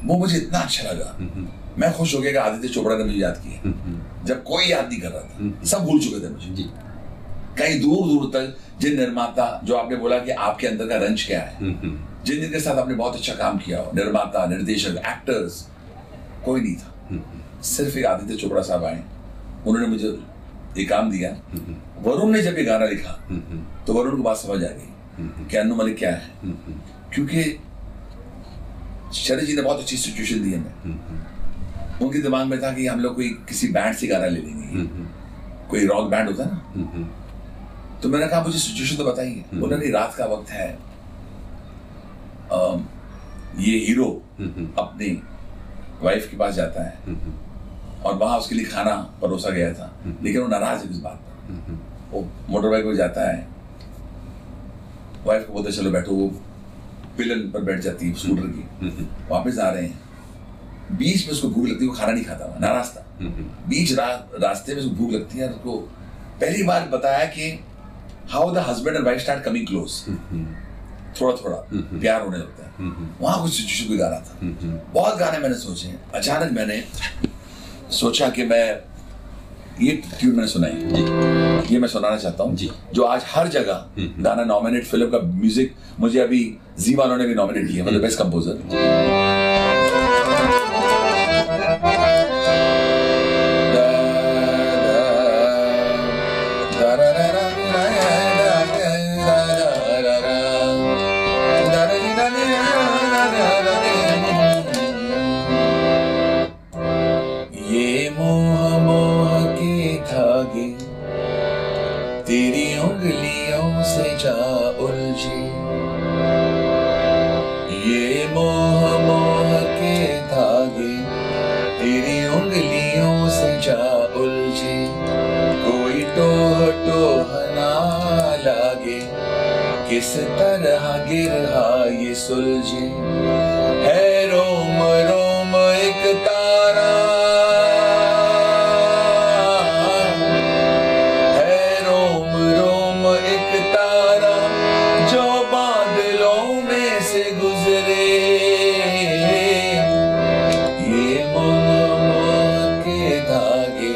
वो मुझे इतना अच्छा लगा, मैं खुश हो गया कि आदित्य चोपड़ा ने मुझे याद किया जब कोई याद नहीं कर रहा था, सब भूल चुके थे मुझे। कहीं दूर दूर तक जिन निर्माता, जो आपने बोला कि आपके अंदर का रंज क्या है, जिनके साथ आपने बहुत अच्छा काम किया हो, निर्माता, निर्देशक, एक्टर्स, कोई नहीं था। सिर्फ एक आदित्य चोपड़ा साहब आए, उन्होंने मुझे ये काम दिया। वरुण ने जब ये गाना लिखा तो वरुण को बात समझ आ गई कि अन्नू मलिक क्या है, क्योंकि शरद जी ने बहुत अच्छी सिचुएशन दी हमें। उनके दिमाग में था कि हम लोग कोई किसी बैंड से गाना ले लेंगे, कोई रॉक बैंड होता है ना। तो मैंने कहा मुझे सिचुएशन तो बताइए। उन्होंने रात का वक्त है, ये हीरो अपनी वाइफ के पास जाता है और वहां उसके लिए खाना परोसा गया था, लेकिन वो नाराज है इस बात पर। वो मोटर बाइक पर जाता है, वाइफ को बोलते चलो बैठो, वो पिलन पर बैठ जाती है स्कूटर की। वापस आ रहे हैं, बीच में उसको भूख लगती है, वो खाना नहीं खाता हुआ, नाराज था। बीच रास्ते में उसको भूख लगती है, उसको पहली बार बताया कि how the husband and wife start coming close, थोड़ा थोड़ा प्यार होने लगता है। वहां कुछ सिचुएशन कोई गाना था। बहुत गाने मैंने सोचे, अचानक मैंने सोचा कि मैं ये ट्यून मैंने सुनाई, ये मैं सुनाना चाहता हूँ, जो आज हर जगह गाना नॉमिनेट, फिल्म का म्यूजिक मुझे अभी जी वालों ने भी नॉमिनेट किया, मतलब बेस्ट कंपोजर। तेरी उंगलियों से जा उलझी, ये टोहना लागे, किस तरह गिरहा ये सुलझे, है रोम रोम एक तारा, है रोम रोम एक तारा जो बादलों में से गुजरे, ये मोह के धागे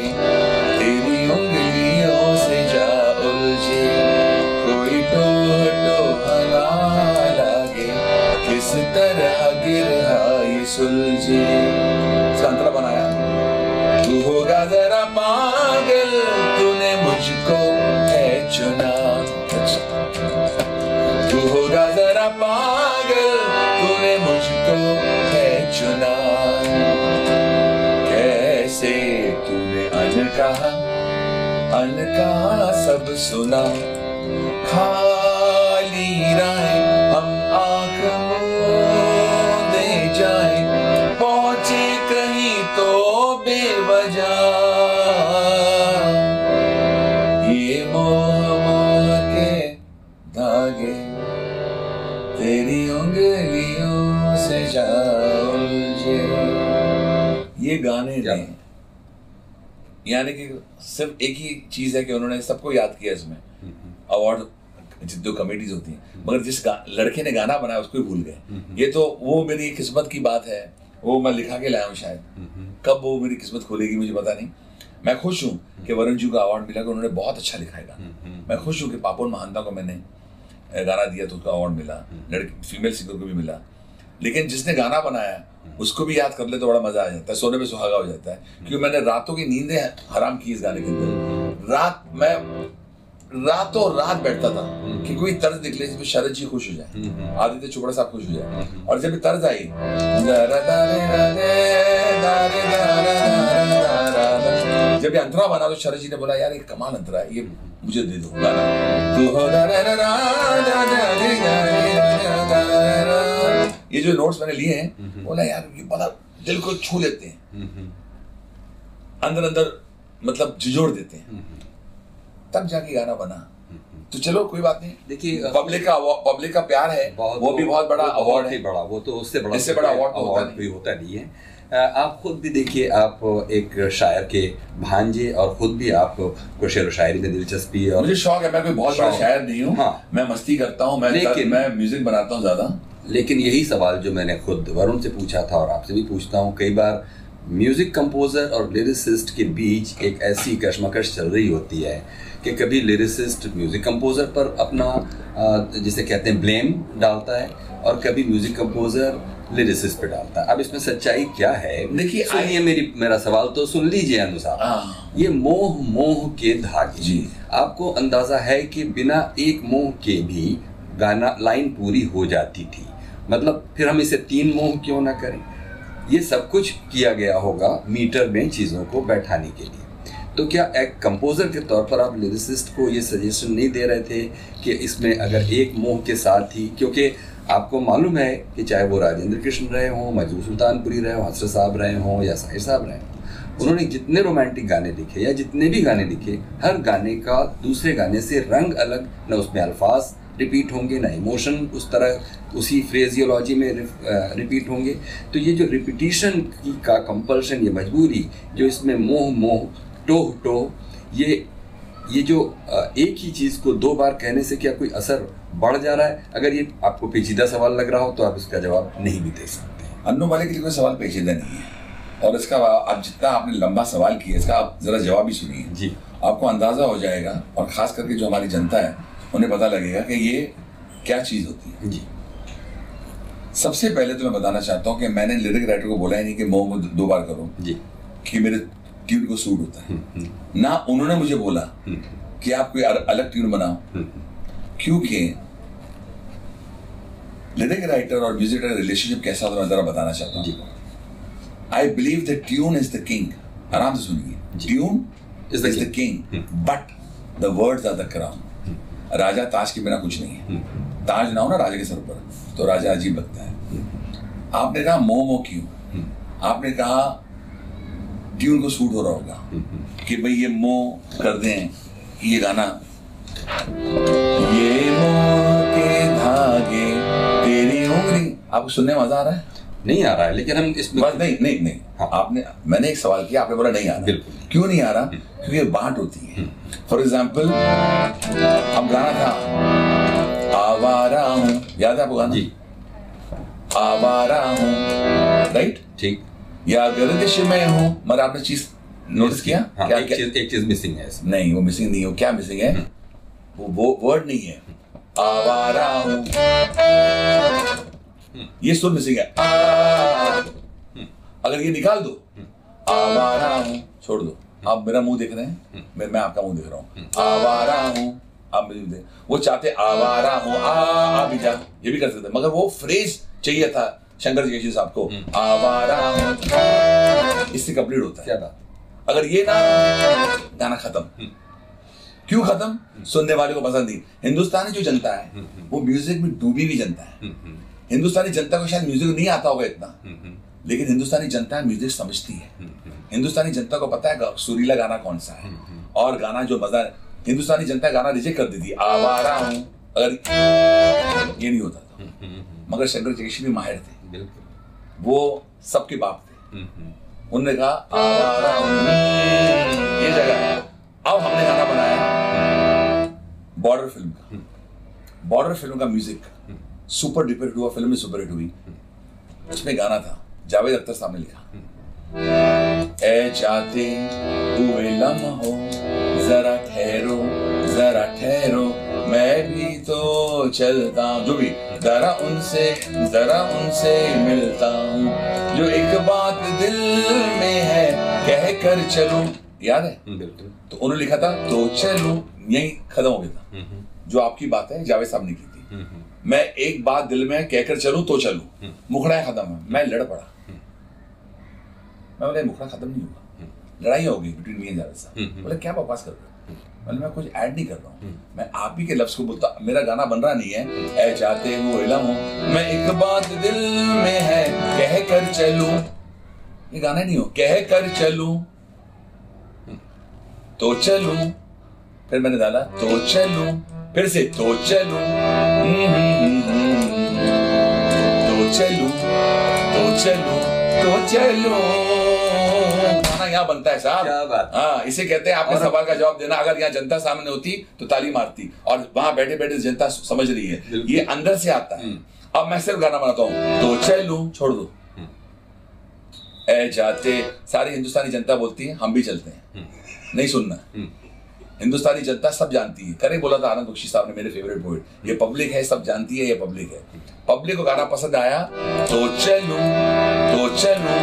तेरी उंगलियों से जा उलझे, कोई टोहना लागे, किस तरह गिरहा ये सुलझे। संतरा बनाया, तू होगा जरा पागल, तूने मुझको है चुना, तू होगा जरा पागल, तूने मुझको है चुना, कैसे तूने अनकहा सब सुना, खाली राहें हम आंख मूंदे जाएं, पहुंचे कहीं तो बेवजह, ये मोह के धागे तेरी उंगलियों से जा उलझे। ये गाने ने यानी कि सिर्फ एक ही चीज है कि उन्होंने सबको याद किया इसमें, अवार्ड जो कमेटीज होती हैं, मगर जिस लड़के ने गाना बनाया उसको ही भूल गए। ये तो वो मेरी किस्मत की बात है, वो मैं लिखा के लाया हूँ शायद, कब वो मेरी किस्मत खोलेगी मुझे पता नहीं। मैं खुश हूँ कि वरुण जी को अवार्ड मिला, कि उन्होंने बहुत अच्छा लिखा है गाना। मैं खुश हूँ कि पापोन महानता को मैंने गाना दिया तो उसको अवार्ड मिला, लड़की फीमेल सिंगर को भी मिला। लेकिन जिसने गाना बनाया उसको भी याद कर ले तो बड़ा मजा आ जाता है, सोने पे सुहागा हो जाता है। क्योंकि मैंने रातों की नींदें हराम की इस गाने के अंदर। मैं रातों रात बैठता था कि कोई तर्ज निकले जिसमें शरद जी खुश हो जाए, आदित्य चोपड़ा साहब खुश हो जाए, और जब तर्ज आई जब ये अंतरा बना तो शरद जी ने बोला यार ये कमाल अंतरा है, ये मुझे दे दो गाना। ये जो नोट्स मैंने लिए हैं, बोला यार ये बड़ा दिल को छू लेते हैं, अंदर अंदर मतलब झिझोड़ देते हैं, तब जाके गाना बना। तो चलो कोई बात नहीं, देखिए पब्लिक का प्यार है, वो भी बहुत बड़ा अवार्ड है, बड़ा वो तो उससे बड़ा अवार्ड भी होता नहीं है। आप खुद भी देखिए, आप एक शायर के भांजे और खुद भी आपको शेर व शायरी में दिलचस्पी और मुझे शौक है। मैं कोई बहुत बड़ा शायर नहीं हूँ, हाँ। मैं मस्ती करता हूँ, मैं म्यूजिक बनाता हूँ ज्यादा। लेकिन यही सवाल जो मैंने खुद वरुण से पूछा था और आपसे भी पूछता हूँ, कई बार म्यूजिक कंपोजर और लिरिसिस्ट के बीच एक ऐसी कशमकश चल रही होती है कि कभी लिरिसिस्ट म्यूजिक कंपोजर पर अपना जिसे कहते हैं ब्लेम डालता है और कभी म्यूजिक कंपोजर लिरिसिस्ट पे डालता है। अब इसमें सच्चाई क्या है? देखिए सुनिए मेरा सवाल तो सुन लीजिए अनुसार। ये मोह के धागे जी, आपको अंदाजा है कि बिना एक मोह के भी गाना लाइन पूरी हो जाती थी, मतलब फिर हम इसे 3 मोह क्यों ना करें? ये सब कुछ किया गया होगा मीटर में चीज़ों को बैठाने के लिए। तो क्या एक कंपोजर के तौर पर आप लिरिसिस्ट को ये सजेशन नहीं दे रहे थे कि इसमें अगर एक मोह के साथ ही, क्योंकि आपको मालूम है कि चाहे वो राजेंद्र कृष्ण रहे हों, मजरू सुल्तानपुरी रहे हों, हसरत साहब रहे हों या साहिर साहब रहे हों, उन्होंने जितने रोमांटिक गाने लिखे या जितने भी गाने लिखे, हर गाने का दूसरे गाने से रंग अलग, न उसमें अल्फाज रिपीट होंगे, ना इमोशन उस तरह उसी फ्रेजियोलॉजी में रिपीट होंगे। तो ये जो रिपीटिशन का कंपल्शन, ये मजबूरी जो इसमें मोह टोह ये जो एक ही चीज़ को 2 बार कहने से क्या कोई असर बढ़ जा रहा है? अगर ये आपको पेचीदा सवाल लग रहा हो तो आप इसका जवाब नहीं भी दे सकते। अन्नू वाले के लिए कोई सवाल पेचीदा नहीं है, और इसका आप जितना आपने लंबा सवाल किया, इसका आप जरा जवाब भी सुनिए जी, आपको अंदाजा हो जाएगा, और खास करके जो हमारी जनता है उन्हें पता लगेगा कि ये क्या चीज होती है जी। सबसे पहले तो मैं बताना चाहता हूँ कि मैंने लिरिक राइटर को बोला ही नहीं कि मोह 2 बार करो जी, कि मेरे ट्यून को सूट होता है, ना उन्होंने मुझे बोला कि आप कोई अलग ट्यून बनाओ, क्योंकि लिरिक राइटर और म्यूजिक राइटर रिलेशनशिप कैसा होता है मैं जरा बताना चाहता हूँ। I believe the tune is the king, आराम से सुनिए, tune is the king but the words are the crown. राजा ताज के बिना कुछ नहीं है, ताज ना हो ना राजा के सर पर तो राजा अजीब लगता है। आपने कहा मोह क्यों, आपने कहा ट्यून को सूट हो रहा होगा कि भाई ये मोह कर दें ये गाना, ये मोह के धागे तेरी उंगली, आपको सुनने में मजा आ रहा है? नहीं आ रहा है, लेकिन हम इसमें बस नहीं हाँ। मैंने एक सवाल किया, आपने बोला नहीं आ रहा। बिल्कुल। क्यों नहीं आ रहा? क्योंकि बांट होती है। फॉर एग्जाम्पल, अब गाना था आवारा हूँ, याद है आपको गाना? जी। आवारा हूँ, राइट? ठीक। या गर्दिश में हूँ, मगर आपने चीज नोटिस किया? हाँ, क्या एक चीज मिसिंग है इसमें। नहीं, वो मिसिंग नहीं है। क्या मिसिंग है? वो वर्ड नहीं है। आवारा हूँ, ये सुर मिसिंग है। अगर ये निकाल दो, आवारा हूँ, छोड़ दो, आप मेरा मुंह देख रहे हैं, मैं आपका मुंह देख रहा हूँ। आवारा हूँ, आप मुझे देख, वो चाहते आवारा हूँ, आ भी जा, ये भी कर सकते, मगर वो फ्रेज चाहिए था शंकर जयकिशन साहब को, आवारा हूँ, इससे कंप्लीट होता है। क्या बात। अगर ये ना, गाना खत्म। क्यों खत्म? सुनने वाले को पसंद नहीं। हिंदुस्तानी जो जनता है वो म्यूजिक में डूबी हुई जनता है। हिंदुस्तानी जनता को शायद म्यूजिक नहीं आता होगा इतना, लेकिन हिंदुस्तानी जनता म्यूजिक समझती है। हिंदुस्तानी जनता को पता है सुरीला गाना कौन सा है, और गाना जो मजा, हिंदुस्तानी जनता गाना रिजेक्ट कर देती, आवारा हूं, अगर ये नहीं होता था। मगर शंकर जयकिशन भी माहिर थे, वो सबके बाप थे। उन्होंने कहा आवारा हूं, ये जगह है। अब हमने गाना बनाया बॉर्डर फिल्म का। बॉर्डर फिल्म का म्यूजिक सुपर डुपर हिट हुआ, फिल्म में सुपर हिट हुई। उसमें गाना था, जावेद अख्तर साहब ने लिखा, ए जाते हुए लम्हो जरा ठहरो, जरा ठहरो, मैं भी तो चलता हूं, जो भी जरा उनसे मिलता हूं, जो एक बात दिल में है कह कर चलूं, याद है? बिल्कुल। तो उन्होंने लिखा था तो चलूं, यही खत्म हो गया था। जो आपकी बात है जावेद साहब ने की थी, मैं एक बात दिल में कहकर चलूं तो चलूं, मुखड़ा खत्म है। मैं लड़ पड़ा, मैं बोले मुखड़ा खत्म नहीं हुआ, लड़ाई होगी बिटवीन मी एंड जावेद साहब। बोले क्या बकवास कर रहे हो? बोले मैं कुछ ऐड नहीं कर रहा हूँ, मैं आप ही के लफ्ज को बोलता, मेरा गाना बन रहा नहीं है। ऐ जाते हुए लम्हो, मैं एक बात दिल में है कह कर चलूं, ये गाना नहीं हो, कह कर चलूं तो चलूं, फिर मैंने डाला तो चलूं, फिर से तो चलूं, तो चलूं, तो चलूं, तो चलूं, गाना यहाँ बनता है साहब। क्या बात। हाँ, इसे कहते हैं आपने सवाल का जवाब देना। अगर यहाँ जनता सामने होती तो ताली मारती, और वहां बैठे बैठे जनता समझ रही है, ये अंदर से आता है। अब मैं सिर्फ गाना बनाता हूँ, तो चलूं, छोड़ दो, ऐ जाते, सारी हिंदुस्तानी जनता बोलती है, हम भी चलते हैं, नहीं सुनना। हिंदुस्तानी जनता सब जानती है, करे बोला था आनंद बख्शी साहब ने, मेरे फेवरेट पोएट, ये पब्लिक है, सब जानती है, ये पब्लिक है। पब्लिक को गाना पसंद आया तो चलूं, तो चलूं,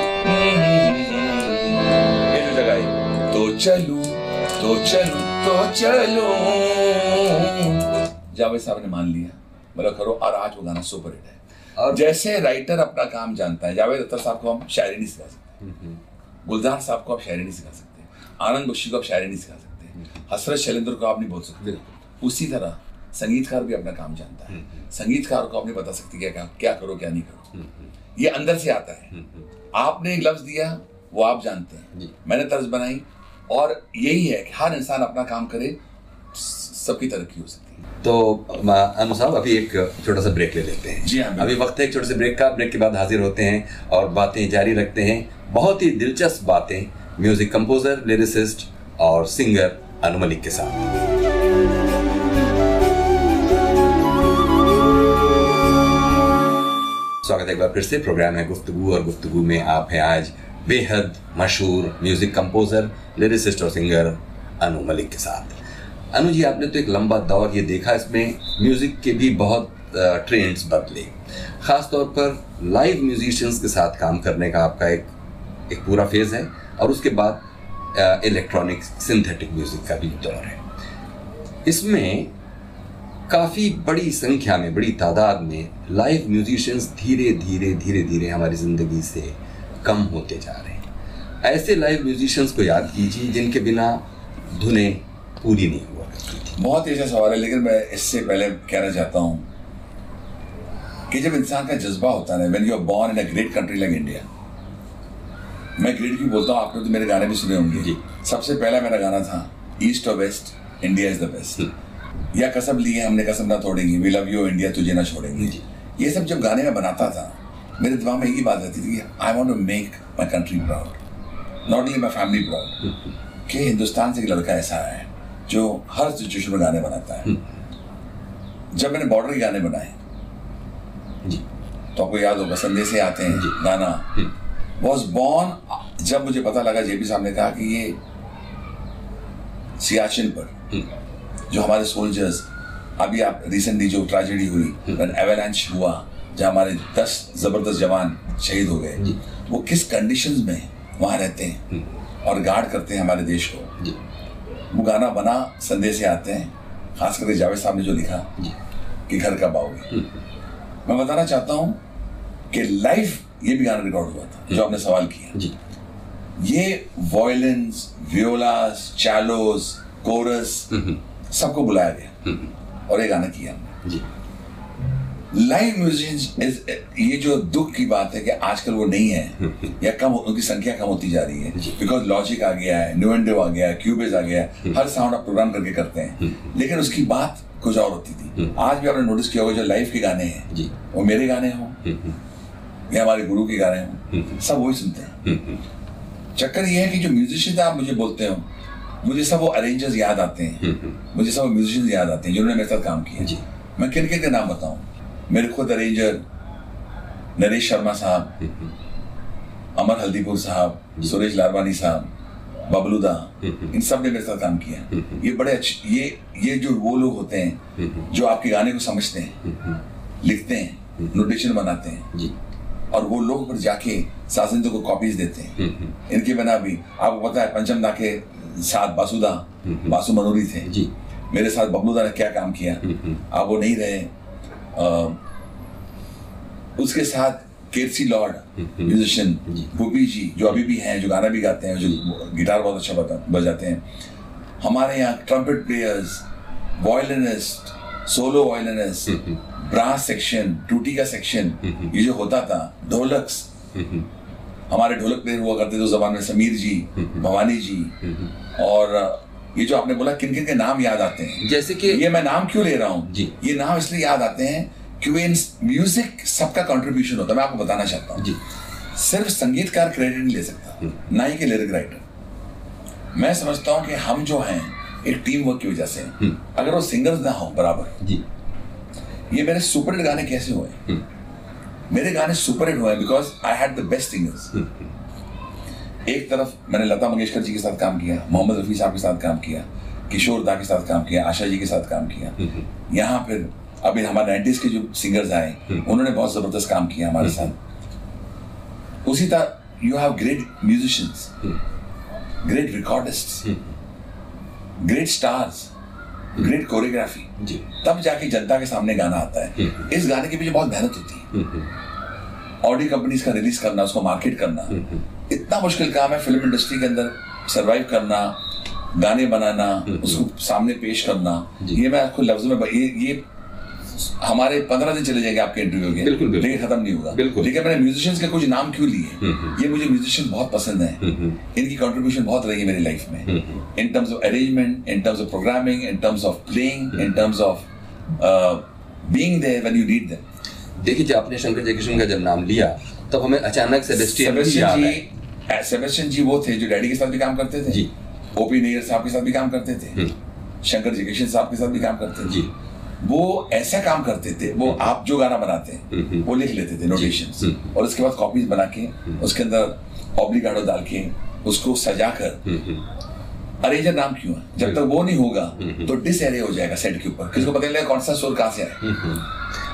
ये जो जगह है, तो चलूं, तो चलूं, तो चलूं, जावेद साहब ने मान लिया, बोला करो, और आज वो गाना सुपर हिट है। और जैसे राइटर अपना काम जानता है, जावेद अख्तर साहब को हम शायरी नहीं सिखा सकते, गुलजार साहब को आप शायरी नहीं सिखा सकते, आनंद बख्शी को आप शायरी नहीं सिखा सकते, हसरत शैलेंद्र को आप नहीं बोल सकते। उसी तरह संगीतकार भी अपना काम जानता है, संगीतकार को आप नहीं बता सकते क्या करो क्या नहीं करो, ये अंदर से आता है। आपने एक लफ्ज दिया, वो आप जानते हैं, मैंने तर्ज बनाई, और यही है कि हर इंसान अपना काम करे, सबकी तरक्की हो सकती है। तो अनु साहब, अभी एक छोटा सा ब्रेक ले लेते हैं। जी हाँ, अभी वक्त है एक छोटे से ब्रेक का। ब्रेक के बाद हाजिर होते हैं और बातें जारी रखते हैं, बहुत ही दिलचस्प बातें म्यूजिक कंपोजर, लिरिसिस्ट और सिंगर अनु मलिक के साथ। स्वागत है एक बार फिर से। प्रोग्राम है गुफ्तगू, और गुफ्तगू में आप हैं आज बेहद मशहूर म्यूजिक कंपोजर, लिरिसिस्ट और सिंगर अनु मलिक के साथ। अनु जी, आपने तो एक लंबा दौर ये देखा, इसमें म्यूजिक के भी बहुत ट्रेंड्स बदले, खास तौर पर लाइव म्यूजिशियंस के साथ काम करने का आपका एक पूरा फेज है, और उसके बाद इलेक्ट्रॉनिक सिंथेटिक म्यूजिक का भी दौर है। इसमें काफ़ी बड़ी संख्या में, बड़ी तादाद में लाइव म्यूजिशियंस धीरे धीरे हमारी ज़िंदगी से कम होते जा रहे हैं। ऐसे लाइव म्यूजिशियंस को याद कीजिए जिनके बिना धुनें पूरी नहीं हुआ करती थी। बहुत ही अच्छा सवाल है, लेकिन मैं इससे पहले कहना चाहता हूँ कि जब इंसान का जज्बा होता है, when you are born in a great country like India, मैं ग्रेट भी बोलता हूँ, आपने तो मेरे गाने भी सुने होंगे जी। सबसे पहला मेरा गाना था ईस्ट और west, India is the best, या कसम ली है हमने कसम ना तोड़ेंगे, वी लव यू इंडिया तुझे ना छोड़ेंगे, ये सब जब गाने में बनाता था मेरे दिमाग में एक ही बात रहती थी कि I want to make my country proud, not only my family proud, कि हिंदुस्तान से एक लड़का ऐसा है जो हर सिचुएशन में गाने बनाता है। जब मैंने बॉर्डर के गाने बनाए तो आपको याद होगा संदेशे आते हैं गाना वॉज बॉर्न जब मुझे पता लगा, जेपी साहब ने कहा कि ये सियाचिन पर जो हमारे सोल्जर्स, अभी आप रिसेंटली जो ट्रेजेडी हुई, एवेलांच हुआ जहाँ हमारे 10 जबरदस्त जवान शहीद हो गए, वो किस कंडीशंस में वहाँ रहते हैं और गार्ड करते हैं हमारे देश को। वो गाना बना संदेशे आते हैं, खास करके जावेद साहब ने जो लिखा कि घर कब आओगे। मैं बताना चाहता हूँ कि लाइव ये भी गाना रिकॉर्ड हुआ था जो आपने सवाल किया। ये वायलिन्स, वियोलास, चैलोस, कोरस सबको बुलाया गया और ये गाना किया हमने। लाइव म्यूजिशियंस, ये जो दुख की बात है कि आजकल वो नहीं है या कम, उनकी संख्या कम होती जा रही है, बिकॉज लॉजिक आ गया है, न्यूएंडो आ गया है, क्यूबेज आ गया है, हर साउंड आप प्रोग्राम करके करते हैं, लेकिन उसकी बात कुछ और होती थी। आज भी आपने नोटिस किया होगा जो लाइव के गाने हैं वो मेरे गाने हों या हमारे गुरु के गाने हों, सब वही सुनते हैं। चक्कर ये है कि जो म्यूजिशियन आप मुझे बोलते हो, मुझे सब वो अरेंजर्स याद आते हैं, मुझे सब वो म्यूजिशियन याद आते हैं जिन्होंने मेरे साथ काम किया। मैं किन किन के नाम बताऊं? मेरे खुद अरेंजर नरेश शर्मा साहब, अमर हल्दीपुर साहब, सुरेश लारवानी साहब, बबलूदा, इन सब ने मेरे साथ काम किया। ये बड़े अच्छे, ये जो वो लोग होते हैं जो आपके गाने को समझते हैं, लिखते हैं, नोटेशन बनाते हैं और वो लोग पर जाके साजिंदों को कॉपीज देते हैं। इनके बिना भी आपको पता है पंचम दा के साथ बासु मनोरी थे, मेरे साथ बबलूदा ने क्या काम किया, आप वो नहीं रहे। उसके साथ केरसी लॉर्ड म्यूजिशियन, भूपी जी जो अभी भी हैं, जो गाना भी गाते हैं, जो गिटार बहुत अच्छा बजाते हैं। हमारे यहाँ trumpet players, violinist, solo violinist, brass section, tutti का सेक्शन, ये जो होता था, ढोलक्स, हमारे ढोलक प्लेयर हुआ करते थे उस जमाने में, समीर जी, भवानी जी। और ये जो आपने बोला किन किन के नाम याद आते हैं, जैसे कि ये मैं नाम क्यों ले रहा हूँ, ये नाम इसलिए याद आते हैं क्योंकि इन म्यूजिक सबका कंट्रीब्यूशन होता है। मैं आपको बताना चाहता हूँ, सिर्फ संगीतकार क्रेडिट नहीं ले सकता, ना ही कि लिरिक राइटर। मैं समझता हूँ कि हम जो हैं एक टीम वर्क की वजह से, अगर वो सिंगर्स ना हो बराबर, ये मेरे सुपरहिट गाने कैसे हुए? मेरे गाने सुपरहिट हुए because I had the best singers. एक तरफ मैंने लता मंगेशकर जी के साथ काम किया, मोहम्मद रफ़ी साहब के साथ काम किया, किशोर दा के साथ काम किया, आशा जी के साथ काम किया। यहाँ फिर अभी हमारे 90s के जो सिंगर्स आए उन्होंने बहुत जबरदस्त काम किया हमारे साथ। उसी तरह you have great musicians, great recordists, great stars, great choreography, तब जाके जनता के सामने गाना आता है। इस गाने के पीछे बहुत मेहनत होती है। ऑडियो कंपनीज का रिलीज करना, उसको मार्केट करना इतना मुश्किल काम है। फिल्म इंडस्ट्री के अंदर सरवाइव करना, गाने बनाना, उसको सामने पेश करना, ये मैं आपको लफ्जों में ये हमारे 15 दिन चले जाएंगे आपके इंटरव्यू के, लेकिन खत्म नहीं होगा। लेकिन मैंने म्यूजिशियंस के कुछ नाम क्यों लिए, ये मुझे म्यूजिशियन बहुत पसंद है, इनकी कंट्रीब्यूशन बहुत रही है मेरी लाइफ में, in terms of arrangement, in terms of programming, in terms of playing, in terms of being there when you need them. देखिए जब आपने शंकर जयकिशन का जब नाम लिया तब हमें अचानक सेबेस्टियन जी वो थे जो डैडी के साथ भी काम करते थे, ओपी नैयर साहब के साथ भी काम करते थे, शंकर जयकिशन साहब के साथ भी काम करते थे। वो ऐसा काम करते थे, वो आप जो गाना बनाते हैं वो लिख लेते थे नोटेशंस, और उसके बाद कॉपीज बना के उसके अंदर ऑब्लिगाडो डाल के उसको सजाकर। अरेंजर नाम क्यों है? जब तक वो नहीं होगा तो डिसएरे हो जाएगा सेट के ऊपर, किसको पता नहीं लगेगा कौन सा सुर कहाँ से आए।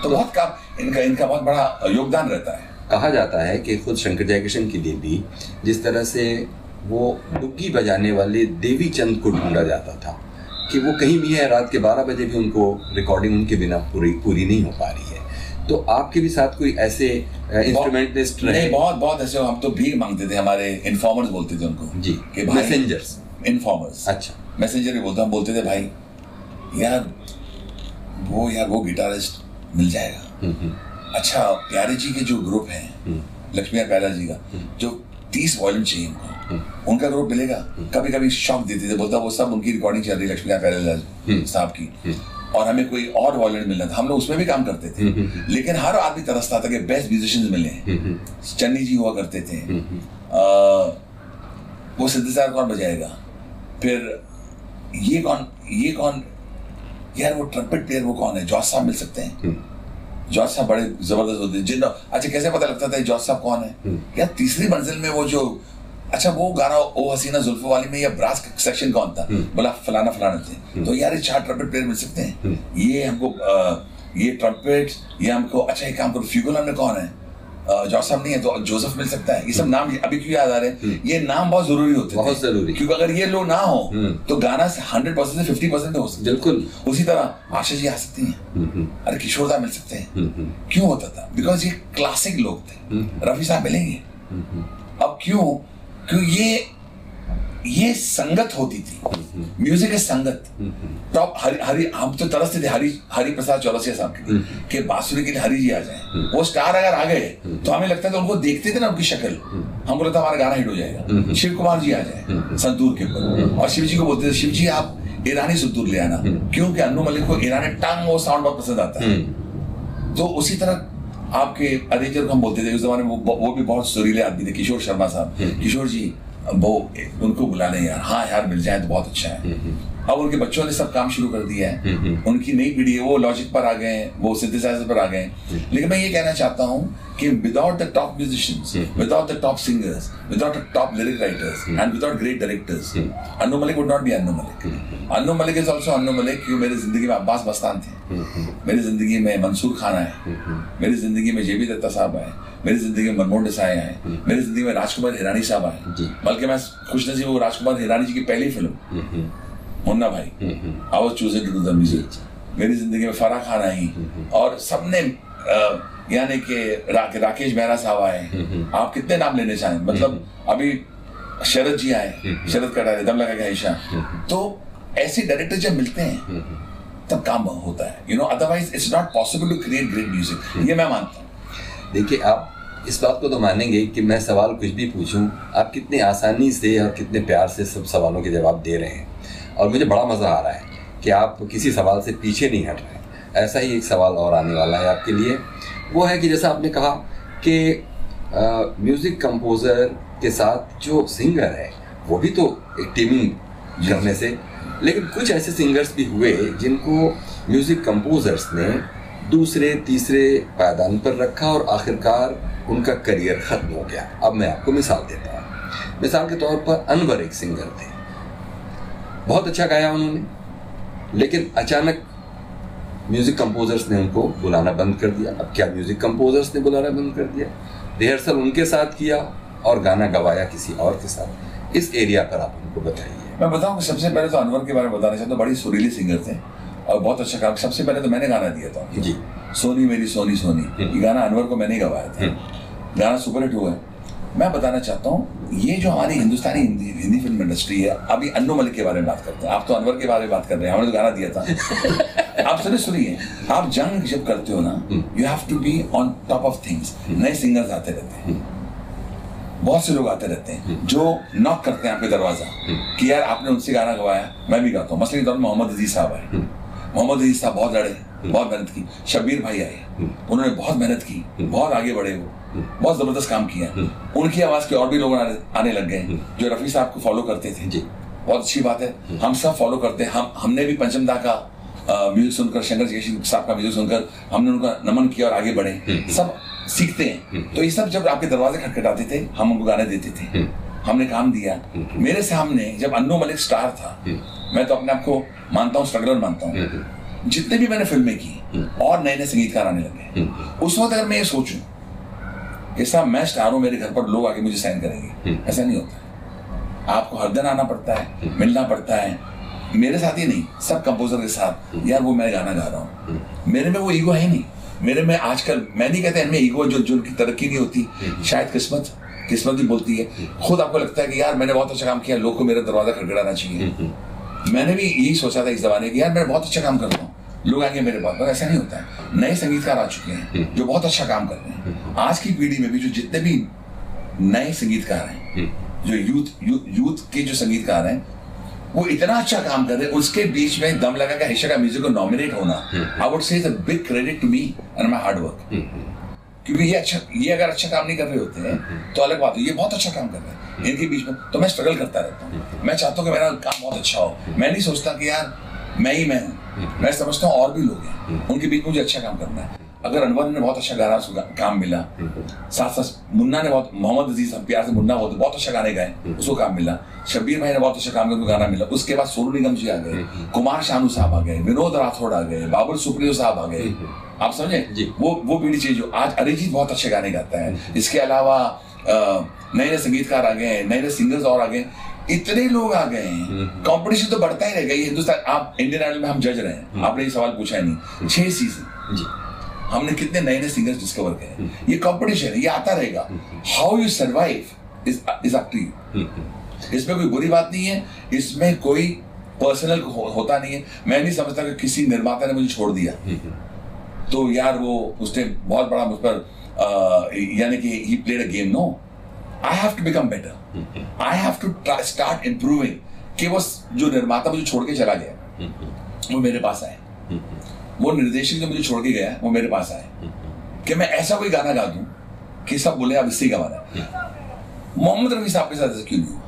तो बहुत काम इनका बहुत बड़ा योगदान रहता है। कहा जाता है कि खुद शंकर जयकिशन के लिए भी जिस तरह से वो डुग्गी बजाने वाले देवी चंद को ढूंढा जाता था कि वो कहीं भी है, रात के 12 बजे भी उनको रिकॉर्डिंग उनके बिना पूरी नहीं हो पा रही है। तो आपके भी साथ कोई ऐसे इंस्ट्रूमेंटलिस्ट रहे? नहीं, बहुत ऐसे। हम तो भीख मांगते थे, हमारे इन्फॉर्मर्स बोलते थे उनको जी, कि मैसेंजर्स, इन्फॉर्मर्स, अच्छा मैसेंजर भी बोलते, हम बोलते थे भाई यार वो गिटारिस्ट मिल जाएगा। अच्छा प्यारे जी के जो ग्रुप हैं, लक्ष्मी प्यारा जी का जो 30 वॉल्यूम चाहिए उनको, उनका ग्रुप मिलेगा। कभी कभी शॉक देते थे, बोलता वो सब उनकी रिकॉर्डिंग चल रही लक्ष्मीकांत प्यारेलाल साहब की, और हमें कोई और वॉयलिन मिलना था, हम लोग उसमें भी काम करते थे। लेकिन हर आदमी तरसता था कि बेस्ट म्यूजिशियंस मिले। चन्नी जी हुआ करते थे, वो सिद्धेश्वर कौन बजाएगा, फिर ये कौन यार वो ट्रम्पेट प्लेयर वो कौन है, जॉर्ज साहब मिल सकते हैं। जॉर्ज साहब बड़े जबरदस्त होते हैं। अच्छा कैसे पता लगता था जॉर्ज साहब कौन है यार, तीसरी मंजिल में वो जो, अच्छा वो गाना ओ हसीना जुल्फों वाली में या ब्रास सेक्शन कौन था, बोला फलाना थे। तो यार ये 4 ट्रम्पेट प्लेयर मिल सकते हैं, ये हमको ये ट्रम्पेट, ये हमको, अच्छा एक काम करो फ्यूगोला में कौन है, जॉर्ज साहब नहीं है तो जोसेफ मिल सकता है। ये सब नाम अभी क्यों याद आ रहे हैं, ये नाम बहुत जरूरी होते हैं, बहुत जरूरी, क्योंकि अगर ये लोग ना हो तो गाना 100% से 50% हो सकता है। बिल्कुल। उसी तरह आशा जी आ सकती हैं, अरे किशोर दा मिल सकते हैं। क्यों होता था, बिकॉज ये क्लासिक लोग थे। रफी साहब मिलेंगे, अब क्यों ये संगत होती थी, म्यूजिक है संगत। टॉप हरि हम तो तरसते थे हरि प्रसाद चौरसिया साहब के लिए कि बांसुरी के लिए हरि जी आ जाए। वो स्टार अगर आ गए तो हमें लगता था, उनको देखते थे ना उनकी शक्ल, हम बोलते हमारा गाना हिट हो जाएगा। शिव कुमार जी आ जाए संतूर के ऊपर, और शिव जी को बोलते थे शिव जी आप ईरानी संतूर ले आना, क्योंकि अन्नू मलिक को ईरानी टंग वो साउंड बहुत पसंद आता है। तो उसी तरह आपके अरेंजर को हम बोलते थे उस जमाने में, वो भी बहुत सुरीले आदमी थे, किशोर शर्मा साहब। किशोर जी वो उनको बुला लें यार, हाँ यार मिल जाए तो बहुत अच्छा है। अब उनके बच्चों ने सब काम शुरू कर दिया है, उनकी नई पीढ़ी है, वो लॉजिक पर आ गए हैं, वो सिंथेसाइजर पर आ गए हैं। लेकिन मैं ये कहना चाहता हूँ कि without the top musicians, without the top singers, without the top lyric writers and without great directors, Annu Malik would not be Annu Malik. Annu Malik is also Annu Malik, क्योंकि मेरी जिंदगी में अब्बास बस्तान थे, मेरी जिंदगी में मंसूर खान आए, मेरी जिंदगी में जेबी दत्ता साहब आए, मेरी जिंदगी में मनमोहन देसाई आए, मेरी जिंदगी में राजकुमार हिरानी साहब आए। बल्कि मैं खुशनसीब हूँ, राजकुमार हिरानी जी की पहली film Munna Bhai, I was chosen to do the music. मेरी जिंदगी में फराह खान आई, और सबने यानी कि राकेश मेहरा साहब आए। आप कितने नाम लेने चाहें, मतलब अभी शरद जी आए, शरद कटारे, दम लगा के ईशा। तो ऐसे डायरेक्टर जब मिलते हैं तब काम होता है, you know, otherwise it's not possible to create great music, ये मैं मानता हूँ। देखिए आप इस बात को तो मानेंगे कि मैं सवाल कुछ भी पूछूं, आप कितनी आसानी से और कितने प्यार से सब सवालों के जवाब दे रहे हैं, और मुझे बड़ा मज़ा आ रहा है कि आप किसी सवाल से पीछे नहीं हट रहे। ऐसा ही एक सवाल और आने वाला है आपके लिए, वो है कि जैसा आपने कहा कि म्यूज़िक कंपोज़र के साथ जो सिंगर है वो भी तो एक टीमिंग करने से, लेकिन कुछ ऐसे सिंगर्स भी हुए जिनको म्यूज़िक कंपोज़र्स ने दूसरे तीसरे पायदान पर रखा और आखिरकार उनका करियर ख़त्म हो गया। अब मैं आपको मिसाल देता हूँ। मिसाल के तौर पर अनवर एक सिंगर थे, बहुत अच्छा गाया उन्होंने, लेकिन अचानक म्यूज़िक कंपोज़र्स ने उनको बुलाना बंद कर दिया। अब क्या म्यूज़िक कंपोज़र्स ने बुलाना बंद कर दिया, रिहर्सल उनके साथ किया और गाना गवाया किसी और के साथ। इस एरिया पर आप उनको बताइए। मैं बताऊँ, सबसे पहले तो अनवर के बारे में बताना चाहता हूँ, बड़ी सुरीले सिंगर थे और बहुत अच्छा काम। सबसे पहले तो मैंने गाना दिया था जी, सोनी मेरी सोनी सोनी, ये गाना अनवर को मैंने गवाया था, गाना सुपरहिट हुआ है। मैं बताना चाहता हूँ, ये जो हमारी हिंदुस्तानी हिंदी फिल्म इंडस्ट्री है, अभी अन्नू मलिक के बारे में बात करते हैं, आप तो अनवर के बारे में बात कर रहे हैं, हमने तो गाना दिया था। आप सुनिए, आप जंग जब करते हो ना, you have to be on top of things. नए सिंगर्स आते रहते हैं, बहुत से लोग आते रहते हैं जो नॉक करते हैं आपके दरवाजा कि यार आपने उनसे गाना गवाया, मैं भी गाता हूँ। मसले के दौर में मोहम्मद अजीज साहब आए, मोहम्मद अजीज साहब बहुत लड़े, बहुत मेहनत की। शब्बीर भाई आए, उन्होंने बहुत मेहनत की, बहुत आगे बढ़े, वो बहुत जबरदस्त काम किया। उनकी आवाज के और भी लोग आने लग गए जो रफी साहब को फॉलो करते थे जी, बहुत अच्छी बात है, हम सब फॉलो करते हैं। हमने भी पंचम दा का म्यूजिक सुनकर, शंकर जयकिशन साहब का म्यूजिक सुनकर हमने उनका नमन किया और आगे बढ़े, सब सीखते हैं। तो ये सब जब आपके दरवाजे खटखटाते थे, हम उनको गाने देते थे, हमने काम दिया। मेरे सामने जब अन्नू मलिक स्टार था, मैं तो अपने आप को मानता हूँ स्ट्रगलर मानता हूँ, जितने भी मैंने फिल्में की और नए नए संगीतकार आने लगे, उस वक्त अगर मैं ये सोचूं कि साहब मैं स्टार हूं, मेरे घर पर लोग आके मुझे साइन करेंगे, ऐसा नहीं होता। आपको हर दिन आना पड़ता है, मिलना पड़ता है। मेरे साथ ही नहीं, सब कंपोजर के साथ, यार वो मैं गाना गा रहा हूँ, मेरे में वो ईगो है नहीं। मेरे में आजकल, मैं नहीं कहता इनमें ईगो, जो उनकी तरक्की नहीं होती, शायद किस्मत भी बोलती है। खुद आपको लगता है कि यार मैंने बहुत अच्छा काम किया, लोग को मेरा दरवाजा खटखटाना चाहिए। मैंने भी यही सोचा था इस जमाने की, यार मैं बहुत अच्छा काम कर रहा हूँ, लोग आगे मेरे पास, पर ऐसा नहीं होता है। नए संगीतकार आ चुके हैं जो बहुत अच्छा काम कर रहे हैं। आज की पीढ़ी में भी जो जितने भी नए संगीतकार हैं, जो यूथ के जो संगीतकार हैं वो इतना अच्छा काम कर रहे हैं, उसके बीच में दम लगा के एशिया का म्यूजिक को नॉमिनेट होना, I would say it's a big credit to me and my hard work. क्योंकि ये अगर अच्छा काम नहीं कर रहे होते हैं तो अलग बात है, ये बहुत अच्छा काम कर रहे हैं, इनके बीच में तो मैं स्ट्रगल करता रहता हूँ। मैं चाहता हूँ कि मेरा काम बहुत अच्छा हो, मैं नहीं सोचता कि यार मैं ही मैं हूँ, मैं समझता हूँ और भी लोग हैं, उनके बीच में मुझे अच्छा काम करना है। अगर अनवर ने बहुत अच्छा गाना काम मिला, साथ साथ मुन्ना ने बहुत, मोहम्मद अजीज हम प्यार से मुन्ना बहुत अच्छा गाने गाए, उसको काम मिला, शब्बीर भाई ने बहुत अच्छा काम किया, गाना मिला। उसके बाद सोनू निगम जी आ गए, कुमार शानू साहब आ गए, विनोद राठौड़ आ गए, बाबुल सुप्रियो साहब आ गए, आप समझे वो पीढ़ी चाहिए जो आज अरिजीत बहुत अच्छे गाने गाता है। इसके अलावा नए नए संगीतकार आ गए, नए नए सिंगर्स और आ गए, इतने लोग आ गए हैं, कंपटीशन तो बढ़ता ही रहेगा। ये हिंदुस्तान, आप इंडियन आइडल में हम जज रहे हैं, आपने ये सवाल पूछा है नहीं, 6 सीजन हमने कितने नए नए सिंगर्स डिस्कवर किए, ये कंपटीशन है, ये आता रहेगा। How you survive is up to you. इसमें कोई बुरी बात नहीं है, इसमें कोई पर्सनल होता नहीं है। मैं नहीं समझता कि किसी निर्माता ने मुझे छोड़ दिया तो यार वो उसने बहुत बड़ा मुझ पर यानी कि he played a game. No, I have to become better, I have to start improving. कि वो जो निर्माता मुझे छोड़ के चला गया वो मेरे पास आए, वो निर्देशक जो मुझे छोड़ के गया वो मेरे पास आए कि मैं ऐसा कोई गाना गा दूं कि सब बोले अब इससे गाना है। मोहम्मद रफी साहब के साथ ऐसा क्यों नहीं हुआ?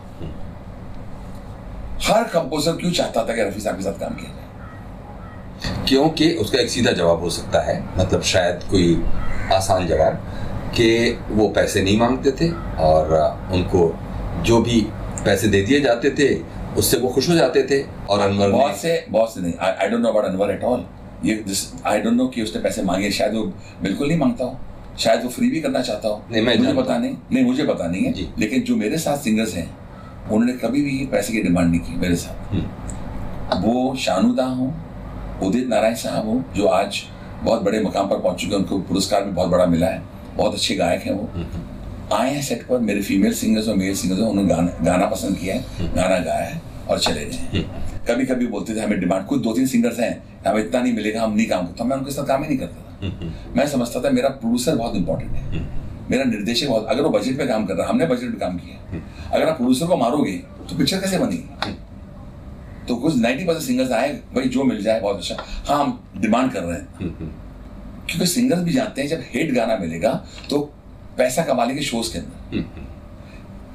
हर कंपोजर क्यों चाहता था कि रफी साहब के साथ काम किया जाए? क्योंकि उसका एक सीधा जवाब हो सकता है, मतलब शायद कोई आसान जवाब, कि वो पैसे नहीं मांगते थे और उनको जो भी पैसे दे दिए जाते थे उससे वो खुश हो जाते थे। और अनवर बहुत से नहीं, I don't know about Anwar at all. ये आई डोंट नो कि उसने पैसे मांगे, शायद वो बिल्कुल नहीं मांगता हो, शायद वो फ्री भी करना चाहता हो, मुझे पता नहीं, मुझे पता नहीं है। लेकिन जो मेरे साथ सिंगर्स हैं उन्होंने कभी भी पैसे की डिमांड नहीं की मेरे साथ। वो शानुदा हो, उदित नारायण साहब हो, जो आज बहुत बड़े मुकाम पर पहुंच चुके हैं, उनको पुरस्कार भी बहुत बड़ा मिला है, बहुत अच्छे गायक हैं। वो आए हैं सेट पर, मेरे फीमेल सिंगर्स और मेल सिंगर्स, उन्होंने गाना पसंद किया है, गाना गाया है और चले गए। कभी कभी बोलते थे हमें डिमांड, कुछ 2-3 सिंगर्स हैं हमें इतना नहीं मिलेगा, हम नहीं काम करते, मैं उनके साथ काम ही नहीं करता था। मैं समझता था मेरा प्रोड्यूसर बहुत इंपॉर्टेंट है, मेरा निर्देशक बहुत, अगर वो बजट पे काम कर रहा है, हमने बजट पे काम किया, अगर आप प्रोड्यूसर को मारोगे तो पिक्चर कैसे बनेगी? तो कुछ 90% सिंगर्स आए, भाई जो मिल जाए बहुत अच्छा। हाँ, हम डिमांड कर रहे हैं क्योंकि सिंगर्स भी जानते हैं जब हिट गाना मिलेगा तो पैसा कमा लेंगे शोज के अंदर।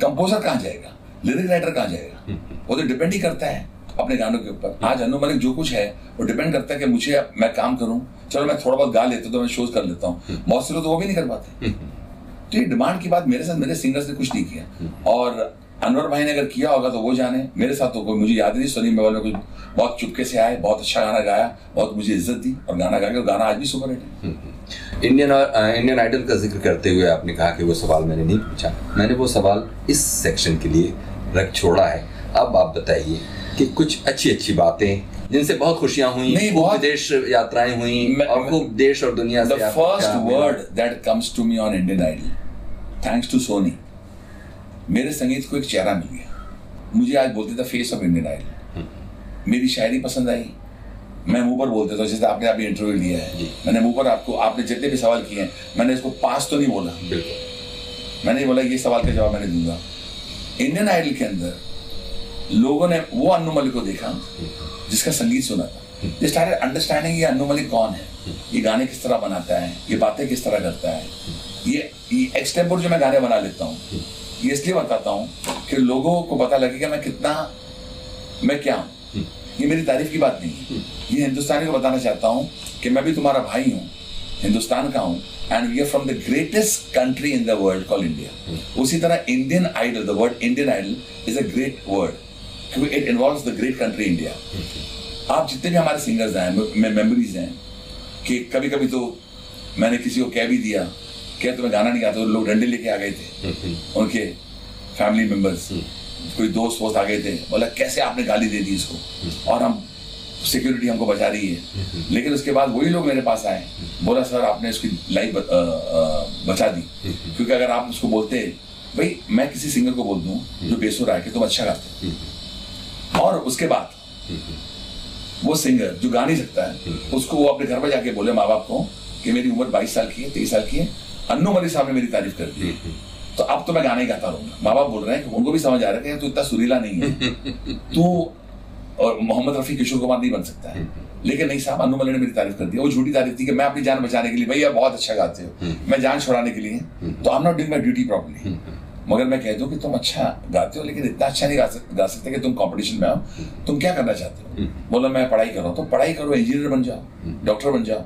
कंपोजर कहाँ जाएगा, लिरिक राइटर कहाँ जाएगा? वो तो डिपेंड ही करता है अपने गानों के ऊपर। आज अनु मलिक जो कुछ है वो डिपेंड करता है कि मुझे, मैं काम करूं, चलो मैं थोड़ा बहुत गा लेता हूं तो मैं शोज कर लेता हूं, बहुत से लोग तो वो भी नहीं कर पाते। तो ये डिमांड की बात मेरे साथ मेरे सिंगर्स ने कुछ नहीं किया, और अनवर भाई ने अगर किया होगा तो वो जाने, मेरे साथ तो कोई, मुझे याद नहीं। सलीम मेवाल में कुछ बहुत चुपके से आए, बहुत अच्छा गाना गाया, बहुत मुझे इज्जत दी और गाना गा के गाना आज भी सुपर हिट है। इंडियन आइडल का जिक्र करते हुए आपने कहा कि वो सवाल मैंने नहीं पूछा, मैंने वो सवाल इस सेक्शन के लिए रख छोड़ा है। अब आप बताइए कि कुछ अच्छी बातें जिनसे बहुत खुशियां हुई, बहुत विदेश यात्राएं हुई और खूब देश और दुनिया से। The first word that comes to me on Indian Idol, thanks to Sony, मेरे संगीत को एक चेहरा मिल गया। मुझे आज बोलते थे फेस ऑफ इंडियन आइडल। मेरी शायरी पसंद आई, मैं मुंह पर बोलते था, जैसे आपने अभी इंटरव्यू लिया है, मैंने मुंह पर आपने जितने भी सवाल किए हैं, मैंने इसको पास तो नहीं बोला, बिल्कुल मैंने बोला ये सवाल का जवाब मैंने दूंगा। इंडियन आइडल के अंदर लोगों ने वो अन्नू मलिक को देखा जिसका संगीत सुना था, दे स्टार्टेड अंडरस्टैंडिंग ये अन्नू मलिक कौन है, ये गाने किस तरह बनाता है, ये बातें किस तरह करता है। ये एक्सटेम्पोर जो मैं गाने बना लेता हूँ ये इसलिए बताता हूँ कि लोगों को पता लगे कि मैं क्या हूँ। ये मेरी तारीफ की बात नहीं है, ये हिंदुस्तानी को बताना चाहता हूँ कि मैं भी तुम्हारा भाई हूँ, हिंदुस्तान का हूँ, and we are from the greatest country in the world called India. उसी तरह Indian idol, the word Indian idol is a great word क्योंकि it involves the great country India. आप जितने भी हमारे सिंगर्स हैं, मेमोरीज हैं कि कभी कभी तो मैंने किसी को कह भी दिया क्या तुम्हें गाना नहीं आता, तो लोग डंडे लेके आ गए थे, उनके फैमिली मेंबर्स, कोई दोस्त आ गए थे, बोला कैसे आपने गाली दे दी इसको, और हम सिक्योरिटी हमको बचा रही है। लेकिन उसके बाद वही लोग मेरे पास आए, बोला सर आपने इसकी लाइफ बचा दी, क्योंकि अगर आप उसको बोलते भाई मैं किसी सिंगर को बोल दूं जो बेसुरा है कि तुम अच्छा गाते, और उसके बाद वो सिंगर जो गा नहीं सकता है उसको वो अपने घर पर जाके बोले माँ बाप को कि मेरी उम्र 22 साल की है, 23 साल की है, अन्नू मलिक साहब ने मेरी तारीफ कर दी, तो अब तो मैं गाने ही गाता रहूंगा। माँ बाप बोल रहे हैं कि उनको भी समझ आ रहा है कि तू इतना सुरीला नहीं है, तू और मोहम्मद रफी, किशोर कुमार नहीं बन सकता है। लेकिन नहीं साहब, अनु मलिक ने मेरी तारीफ कर दी। वो झूठी तारीफ थी कि मैं अपनी जान बचाने के लिए, भैया बहुत अच्छा गाते हो, मैं जान छुड़ाने के लिए, तो I am not doing my duty properly. मगर मैं कह दूं कि तुम अच्छा गाते हो, लेकिन इतना अच्छा नहीं गा सकते कि तुम कंपटीशन में आओ। तुम क्या करना चाहते हो? बोला मैं पढ़ाई कर रहा हूँ। तो पढ़ाई करो, इंजीनियर बन जाओ, डॉक्टर बन जाओ।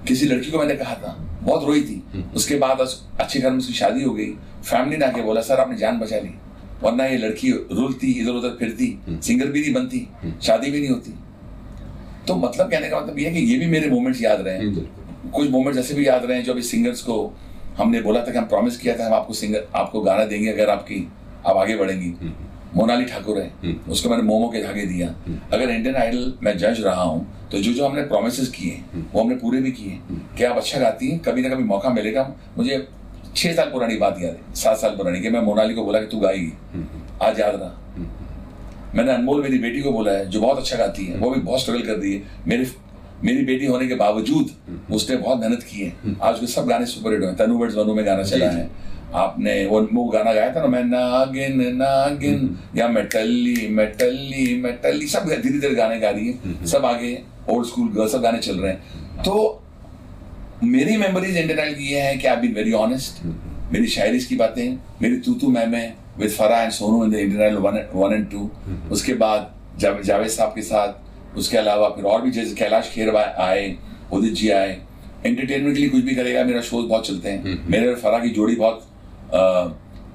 किसी लड़की को मैंने कहा था, बहुत रोई थी। उसके बाद अच्छे घर में उसकी शादी हो गई। फैमिली ने आके बोला सर आपने जान बचा ली, वरना ये लड़की रुलती, इधर उधर फिरती, सिंगर भी नहीं बनती, शादी भी नहीं होती। तो मतलब कहने का मतलब ये है कि ये भी मेरे मोमेंट्स याद रहे। कुछ मोमेंट्स ऐसे भी याद रहे हैं जो अभी सिंगर्स को हमने बोला था कि हम प्रॉमिस किया था हम आपको गाना देंगे अगर आप आगे बढ़ेंगी। मोनाली ठाकुर है, उसको मैंने मोमो के धागे दिया। अगर इंडियन आइडल में जज रहा हूँ तो जो हमने प्रोमिस किए वो हमने पूरे भी किए कि आप अच्छा गाती हैं, कभी ना कभी मौका मिलेगा। मुझे 6 साल पुरानी बात याद है, 7 साल पुरानी, कि मैं मोनाली को बोला कि तू गाएगी, आज याद रहा। मैंने अनमोल मेरी बेटी को बोला है जो बहुत अच्छा गाती है, वो भी बहुत स्ट्रगल कर रही है। मेरी बेटी होने के बावजूद उसने बहुत मेहनत की है। आज के सब गाने सुपर हिट हुए। तनु वर्ड्स वनु में गाना चला है, आपने वो गाना गाया था ना, मैं नागिन नागिन, या मेटल्ली मेटल्ली मेटल्ली, सब धीरे धीरे गाने गा रही है। सब आगे ओल्ड स्कूल गर्ल सब गाने चल रहे हैं। तो मेरी मेमोरीज इंडियन आइडल की ये है कि आई बीन वेरी ऑनेस्ट। मेरी शायरी की बातें, मेरी तू तू मैं with Farah and Sonu in the Indian Idol 1 and 2। उसके बाद जावेद साहब के साथ, उसके अलावा फिर और भी जैसे कैलाश खेर आए, उदित जी आए। एंटरटेनमेंट के लिए कुछ भी करेगा, मेरा शोज बहुत चलते हैं। मेरे और फराह की जोड़ी बहुत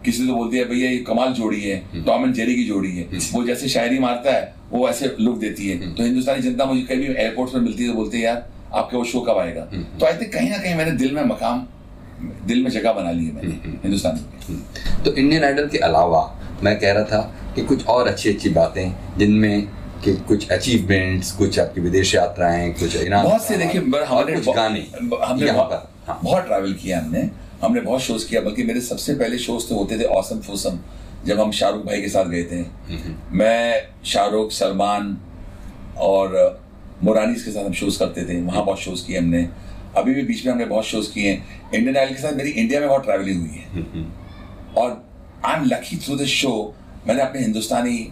किसी तो बोलती है भैया ये कमाल जोड़ी है, टॉम एंड जेरी की जोड़ी है। वो जैसे शायरी मारता है वो ऐसे लुक देती है। तो हिंदुस्तानी जनता मुझे कभी एयरपोर्ट पर मिलती है तो बोलते हैं यार आपका वो शो कब आएगा। तो आई थिंक कहीं ना कहीं मैंने दिल में जगह बना ली है मैंने हिंदुस्तान में। तो इंडियन आइडल के अलावा मैं कह रहा था कि कुछ और अच्छी बातें जिनमें कि कुछ अचीवमेंट्स, कुछ आपकी विदेश यात्राएं, कुछ इनाम, बहुत से देखिए कुछ गाने हमने बहुत ट्रैवल किया, हमने बहुत शोज किया। बल्कि मेरे सबसे पहले शोज तो होते थे औसम फूसम, जब हम शाहरुख भाई के साथ गए थे। मैं, शाहरुख, सलमान और मोरानीस के साथ हम शोज करते थे। वहाँ बहुत शोज किए हमने। अभी भी बीच में हमने बहुत शोज किए हैं। इंडियन आइडल के साथ मेरी इंडिया में बहुत ट्रैवलिंग हुई है। और I am lucky through this show. मैंने अपने हिंदुस्तानी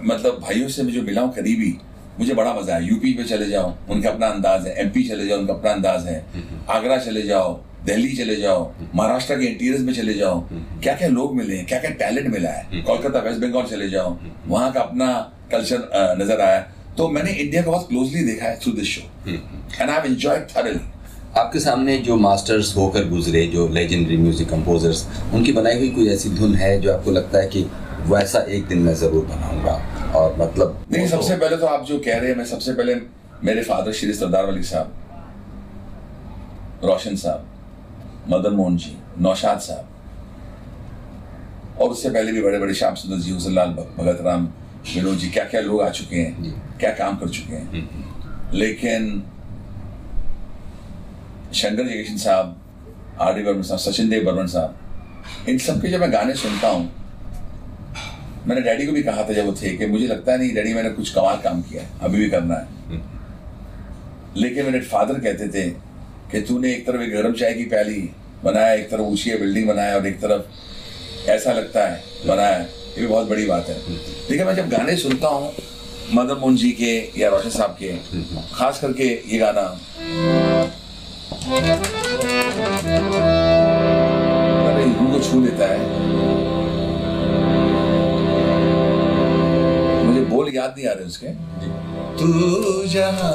मतलब भाइयों से जो मिला हूँ करीबी, मुझे बड़ा मजा आया। यूपी पे चले जाओ, उनका अपना अंदाज है। एमपी चले जाओ, उनका अपना अंदाज है। आगरा चले जाओ, दिल्ली चले जाओ, महाराष्ट्र के इंटीरियर्स में चले जाओ, क्या क्या लोग मिले हैं, क्या क्या टैलेंट मिला है। कोलकाता, वेस्ट बंगाल चले जाओ, वहाँ का अपना कल्चर नजर आया। तो मैंने इंडिया को बहुत क्लोजली देखा है through this show and I have enjoyed thoroughly. आपके सामने जो मास्टर्स होकर गुजरे, जो लेजेंडरी म्यूजिक कंपोजर्स, उनकी बनाई हुई कोई ऐसी धुन है जो आपको लगता है कि वैसा एक दिन मैं जरूर बनाऊंगा? और मतलब नहीं, सबसे पहले तो आप जो कह रहे हैं, मैं सबसे पहले मेरे फादर श्री सरदार वली साहब, रोशन साहब, मदन मोहन जी, नौशाद साहब, और उससे पहले भी बड़े बड़े श्याम सुंदर जी, हुसनलाल भगत राम, विनोद जी, क्या क्या लोग आ चुके हैं, क्या काम कर चुके हैं। लेकिन शंकर जयकिशन साहब, आर.डी. बर्मन साहब, सचिन देव बर्मन साहब, इन सब के जब मैं गाने सुनता हूँ, मैंने डैडी को भी कहा था जब वो थे कि मुझे लगता है नहीं डैडी मैंने कुछ कमाल काम किया है, अभी भी करना है। लेकिन मेरे फादर कहते थे कि तूने एक तरफ एक गर्म चाय की प्याली बनाया, एक तरफ ऊंची बिल्डिंग बनाया, और एक तरफ ऐसा लगता है बनाया, ये भी बहुत बड़ी बात है। लेकिन मैं जब गाने सुनता हूँ मदन मोहन जी के या रोशन साहब के, खास करके ये गाना रूह को छू लेता है। मुझे बोल याद नहीं आ रहे उसके। तू जहां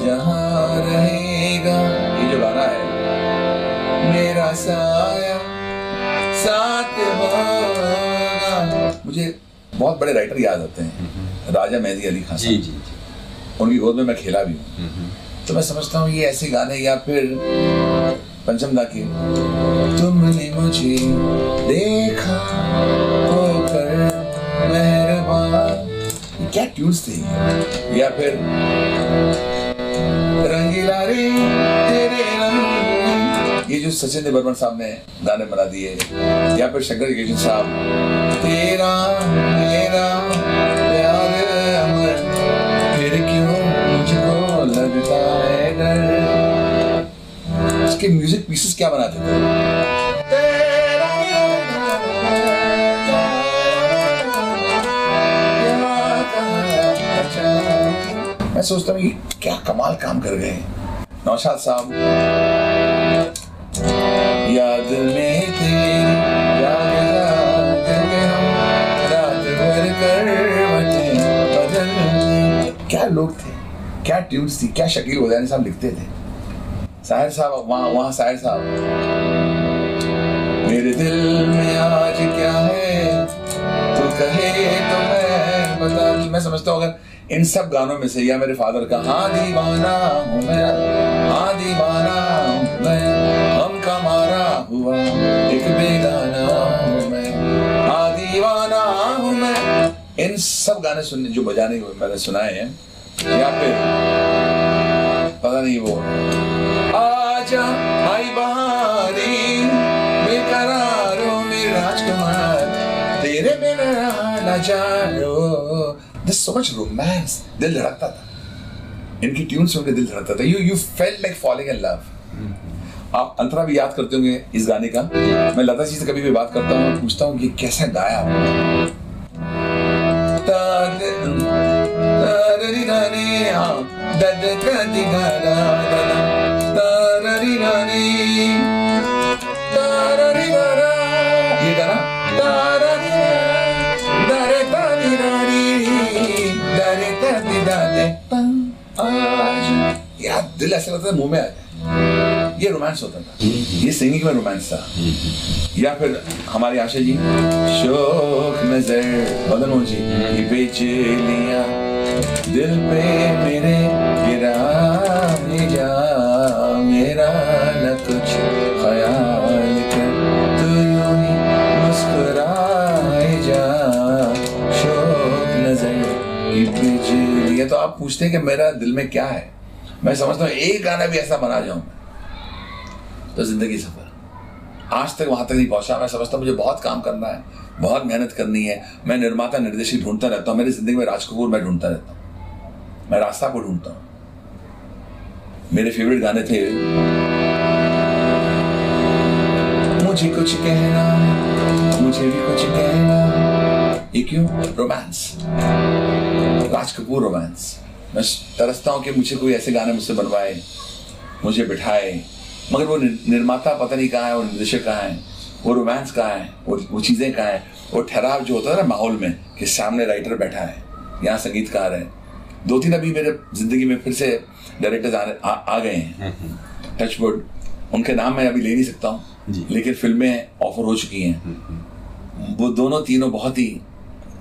जहां रहेगा, ये जो गाना है, मेरा साया साथ होगा। मुझे बहुत बड़े राइटर याद आते हैं, राजा मेहदी अली खान जी जी जी, उनकी गोद में मैं खेला भी हूँ। तो मैं समझता हूँ ये ऐसे गाने, या फिर पंचम दा की तुमने मुझे देखा होकर मेहरबान, क्या ट्यून्स थे। या फिर रंगीला रे तेरे रंग, ये जो सचिन देव बर्मन साहब ने गाने बना दिए। या फिर शंकर जयकिशन साहब, तेरा मेरा प्यार अमर, फिर क्यों मुझको लगता है डर। उसके म्यूजिक पीसेस क्या बनाते थे। सोचता हूँ ये क्या कमाल काम कर गए नौशाद साहब। याद में तेरी रात भर करवटें बदलते। क्या लोग थे, क्या ट्यून्स थी, क्या शकील वदानी साहब लिखते थे। साहिर साहब वहाँ साहिर साहब, मेरे दिल में आज क्या है तू कहे तो मैं बता दूं। मैं समझता हूँ अगर इन सब गानों में से, या मेरे फादर का हाँ दीवाना हूँ मैं, हाँ दीवाना हूँ मैं, हम का मारा हुआ एक बेगाना हूँ मैं, हाँ दीवाना हूँ मैं, इन सब गाने सुनने जो बजाने को मैंने सुनाए हैं। या फिर पता नहीं वो आजा आई बहारी बेकरारों में राजकुमार तेरे बिना ना जानो। There's so much romance. दिल धड़कता था इनकी ट्यून सुन के, दिल धड़कता था। You felt like falling in love. आप अंतरा भी याद करते होंगे इस गाने का। मैं लता जी से कभी भी बात करता हूँ, पूछता हूँ कि कैसा गाया। ये गाना यार दिल ऐसा लगता था मुंह में आ जाए। ये रोमांस होता था, ये सिंगिंग में रोमांस था। या फिर हमारी आशा जी, शोक नजर मदन जी ये बेचैनिया दिल पे मेरे गिरा जा, मेरा न कुछ ख्याल कर तू यूं ही मुस्कुराए जा, शोक नजर ये बेचैनिया। तो आप पूछते हैं कि मेरा दिल में क्या है। मैं समझता हूँ एक गाना भी ऐसा बना जाऊं तो जिंदगी सफर। आज तक वहां तक नहीं पहुंचा। मैं समझता हूँ मुझे बहुत काम करना है, बहुत मेहनत करनी है। मैं निर्माता निर्देशक ढूंढता रहता हूँ। मेरी जिंदगी में राज कपूर मैं ढूंढता रहता हूँ, मैं रास्ता को ढूंढता हूँ। मेरे फेवरेट गाने थे मुझे कुछ कहना मुझे भी कुछ कहना, ये क्यों? Romance, Raj Kapoor romance. मैं तरसता हूँ कि मुझे कोई ऐसे गाने मुझसे बनवाए, मुझे बिठाए, मगर वो निर्माता पता नहीं कहाँ है, वो निर्देशक कहाँ है, वो रोमांस कहाँ है, वो चीज़ें कहाँ है, वो ठहराव जो होता है ना माहौल में कि सामने राइटर बैठा है, यहाँ संगीतकार है। दो तीन अभी मेरे जिंदगी में फिर से डायरेक्टर्स आ गए हैं, टचवुड। उनके नाम मैं अभी ले नहीं सकता हूँ, लेकिन फिल्में ऑफर हो चुकी हैं। वो दोनों तीनों बहुत ही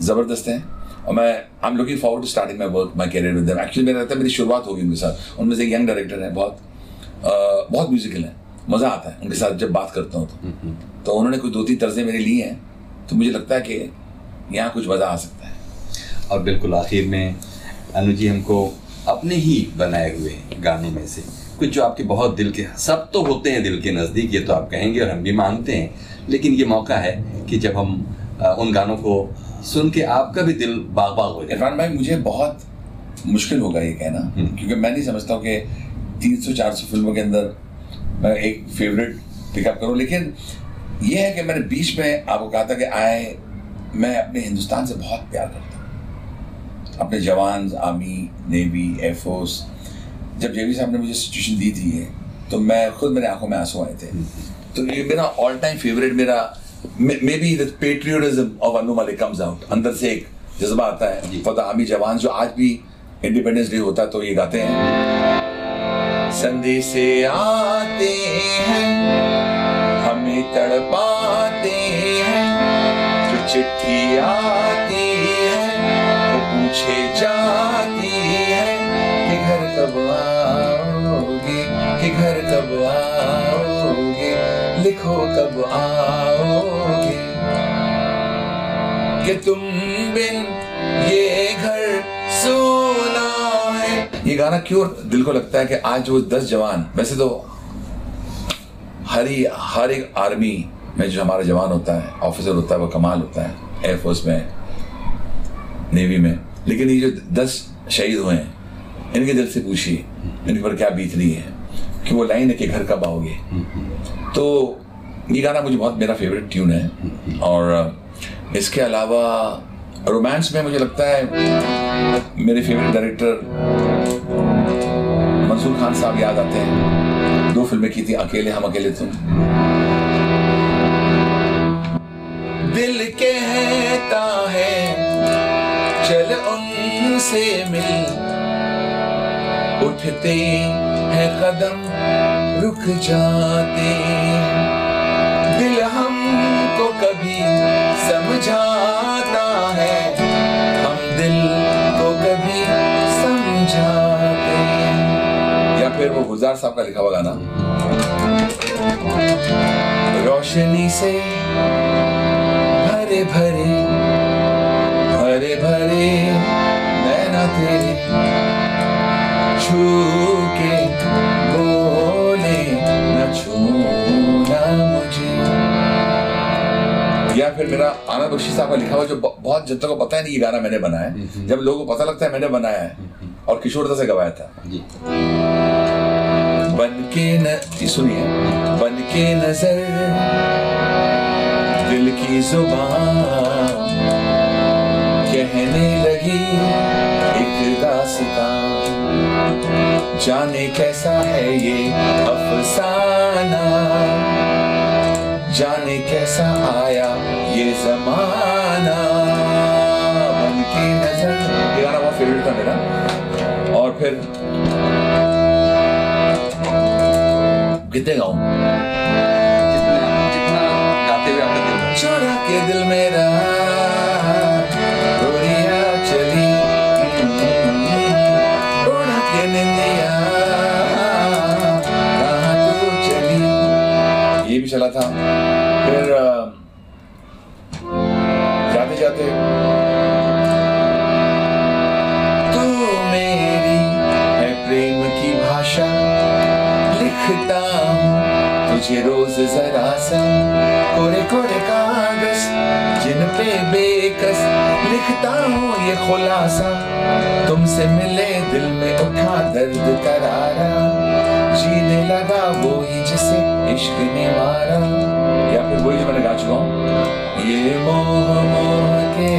ज़बरदस्त हैं और मैं I am looking forward to starting my work my career with them. Actually मेरा लगता है मेरी शुरुआत होगी उनके साथ। उनमें से एक यंग डायरेक्टर है, बहुत म्यूजिकल है, मज़ा आता है उनके साथ जब बात करता हूँ तो उन्होंने कुछ दो तीन तर्जें मेरे लिए हैं, तो मुझे लगता है कि यहाँ कुछ मज़ा आ सकता है। और बिल्कुल आखिर में अनु जी हमको अपने ही बनाए हुए गानों में से कुछ जो आपके बहुत दिल के, सब तो होते हैं दिल के नज़दीक, ये तो आप कहेंगे और हम भी मानते हैं, लेकिन ये मौका है कि जब हम उन गानों को सुन के आपका भी दिल बाग बाग हो जाए। इरफान भाई मुझे बहुत मुश्किल होगा ये कहना, क्योंकि मैं नहीं समझता हूँ कि 300-400 फिल्मों के अंदर मैं एक फेवरेट पिकअप करूँ, लेकिन ये है कि मैंने बीच में आपको कहा था कि मैं अपने हिंदुस्तान से बहुत प्यार करता हूँ, अपने जवान, आर्मी, नेवी, एयरफोर्स। जब जेवी साहब ने मुझे सिचुएशन दी थी ये, तो मैं खुद, मेरे आंखों में आंसू आए थे। तो ये मेरा ऑल टाइम फेवरेट, मेरा may be the patriotism of Anu Malik comes out. अंदर से एक जज्बा आता है फॉर द आर्मी जवान, जो आज भी इंडिपेंडेंस डे होता है तो ये गाते हैं। संदेशे आते हैं हमें तड़पाते हैं, जो चिट्ठी आती है वो पूछे जाती है कि घर कब आओगे, कि घर कब आओगे, लिखो कब आओगे, कि तुम बिन ये घर सोना है। ये गाना क्यों दिल को लगता है कि आज वो 10 जवान, वैसे तो हर एक आर्मी में जो हमारा जवान होता है, ऑफिसर होता है, वो कमाल होता है, एयरफोर्स में, नेवी में, लेकिन ये जो 10 शहीद हुए हैं, इनके दिल से पूछिए इनके पर क्या बीत रही है कि वो लाइन है कि घर कब आओगे। तो ये गाना मुझे बहुत, मेरा फेवरेट ट्यून है। और इसके अलावा रोमांस में मुझे लगता है मेरे फेवरेट डायरेक्टर खान साहब याद आते हैं। 2 फिल्में की थी, अकेले हम अकेले तुम। दिल कहता है चल उनसे मिल, उठते हैं कदम रुक जाते। दिल हमको कभी समझाता है, हम दिल को कभी समझाते। या फिर वो गुलजार साहब का लिखा हुआ गाना, रोशनी से भरे भरे भरे भरे नैना तेरे, छू के बोले न छूना मुझे। या फिर मेरा आनंद बख्शी साहब का लिखा हुआ, जो बहुत जनता को पता है नहीं ये गाना मैंने बनाया है, जब लोगों को पता लगता है मैंने बनाया है, और किशोर दा से गवाया था। बन के न, सुनिए, बन के नजर दिल की जुबान कहने लगी एक दास्तां, जाने कैसा है ये अफसाना, जाने कैसा आया ये जमाना। बन के नजर, ये गाना बहुत फेवरेट था मेरा। और फिर कितने गाऊं, जितना गाते हुए आपका दिल चोरा के दिल मेरा गोरिया चली, उड़ा के निंदिया कहाँ तू चली, ये भी चला था। फिर जाते जाते तू मेरी है प्रेम की भाषा, लिखता हूँ तुझे रोज जरा सा, कोरे कोरे कागज जिन पे बेकस लिखता हूँ ये खुलासा, तुमसे मिले दिल में उठा दर्द करारा, जीने लगा वो ही जिसे इश्क ने मारा। या फिर वही जो मैंने गा चुका हूँ, ये मोह मोह के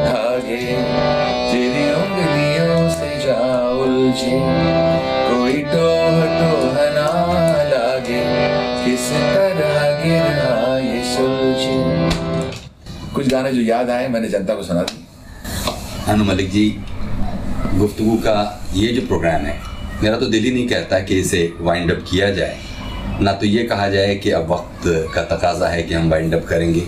धागे तेरी उंगलियों से जा उलझे, कोई टोह टोह ना लागे, किस तरह गिरा ये सुलझे। कुछ गाने जो याद आए मैंने जनता को सुना दी। अनु मलिक जी, गुफ्तगू का ये जो प्रोग्राम है, मेरा तो दिल ही नहीं कहता कि इसे वाइंड अप किया जाए, ना तो ये कहा जाए कि अब वक्त का तकाजा है कि हम वाइंड अप करेंगे,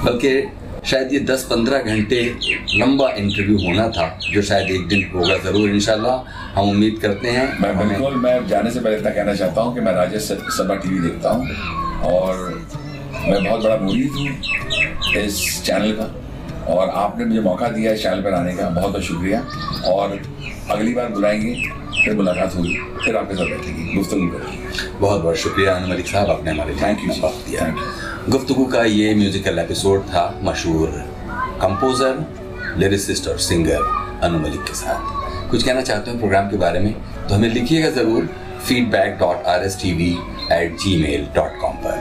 बल्कि शायद ये 10-15 घंटे लंबा इंटरव्यू होना था, जो शायद एक दिन होगा ज़रूर इंशाल्लाह। हम उम्मीद करते हैं। मैं जाने से पहले इतना कहना चाहता हूँ कि मैं राज्य सभा टीवी देखता हूँ और मैं बहुत बड़ा मुरीद हूँ इस चैनल का, और आपने मुझे मौका दिया इस चैनल पर आने का, बहुत बहुत शुक्रिया। और अगली बार बुलाएंगे, फिर मुलाकात होगी, फिर आपके साथ बैठेंगे, गुफ्तगू करेंगे। बहुत बहुत शुक्रिया अनु मलिक साहब, आपने हमारे थैंक यू वक्त दिया। गुफ्तगू का ये म्यूजिकल एपिसोड था मशहूर कंपोजर, लिरिसिस्ट और सिंगर अनु मलिक के साथ। कुछ कहना चाहते हैं प्रोग्राम के बारे में तो हमें लिखिएगा ज़रूर feedback.rstv@gmail.com पर।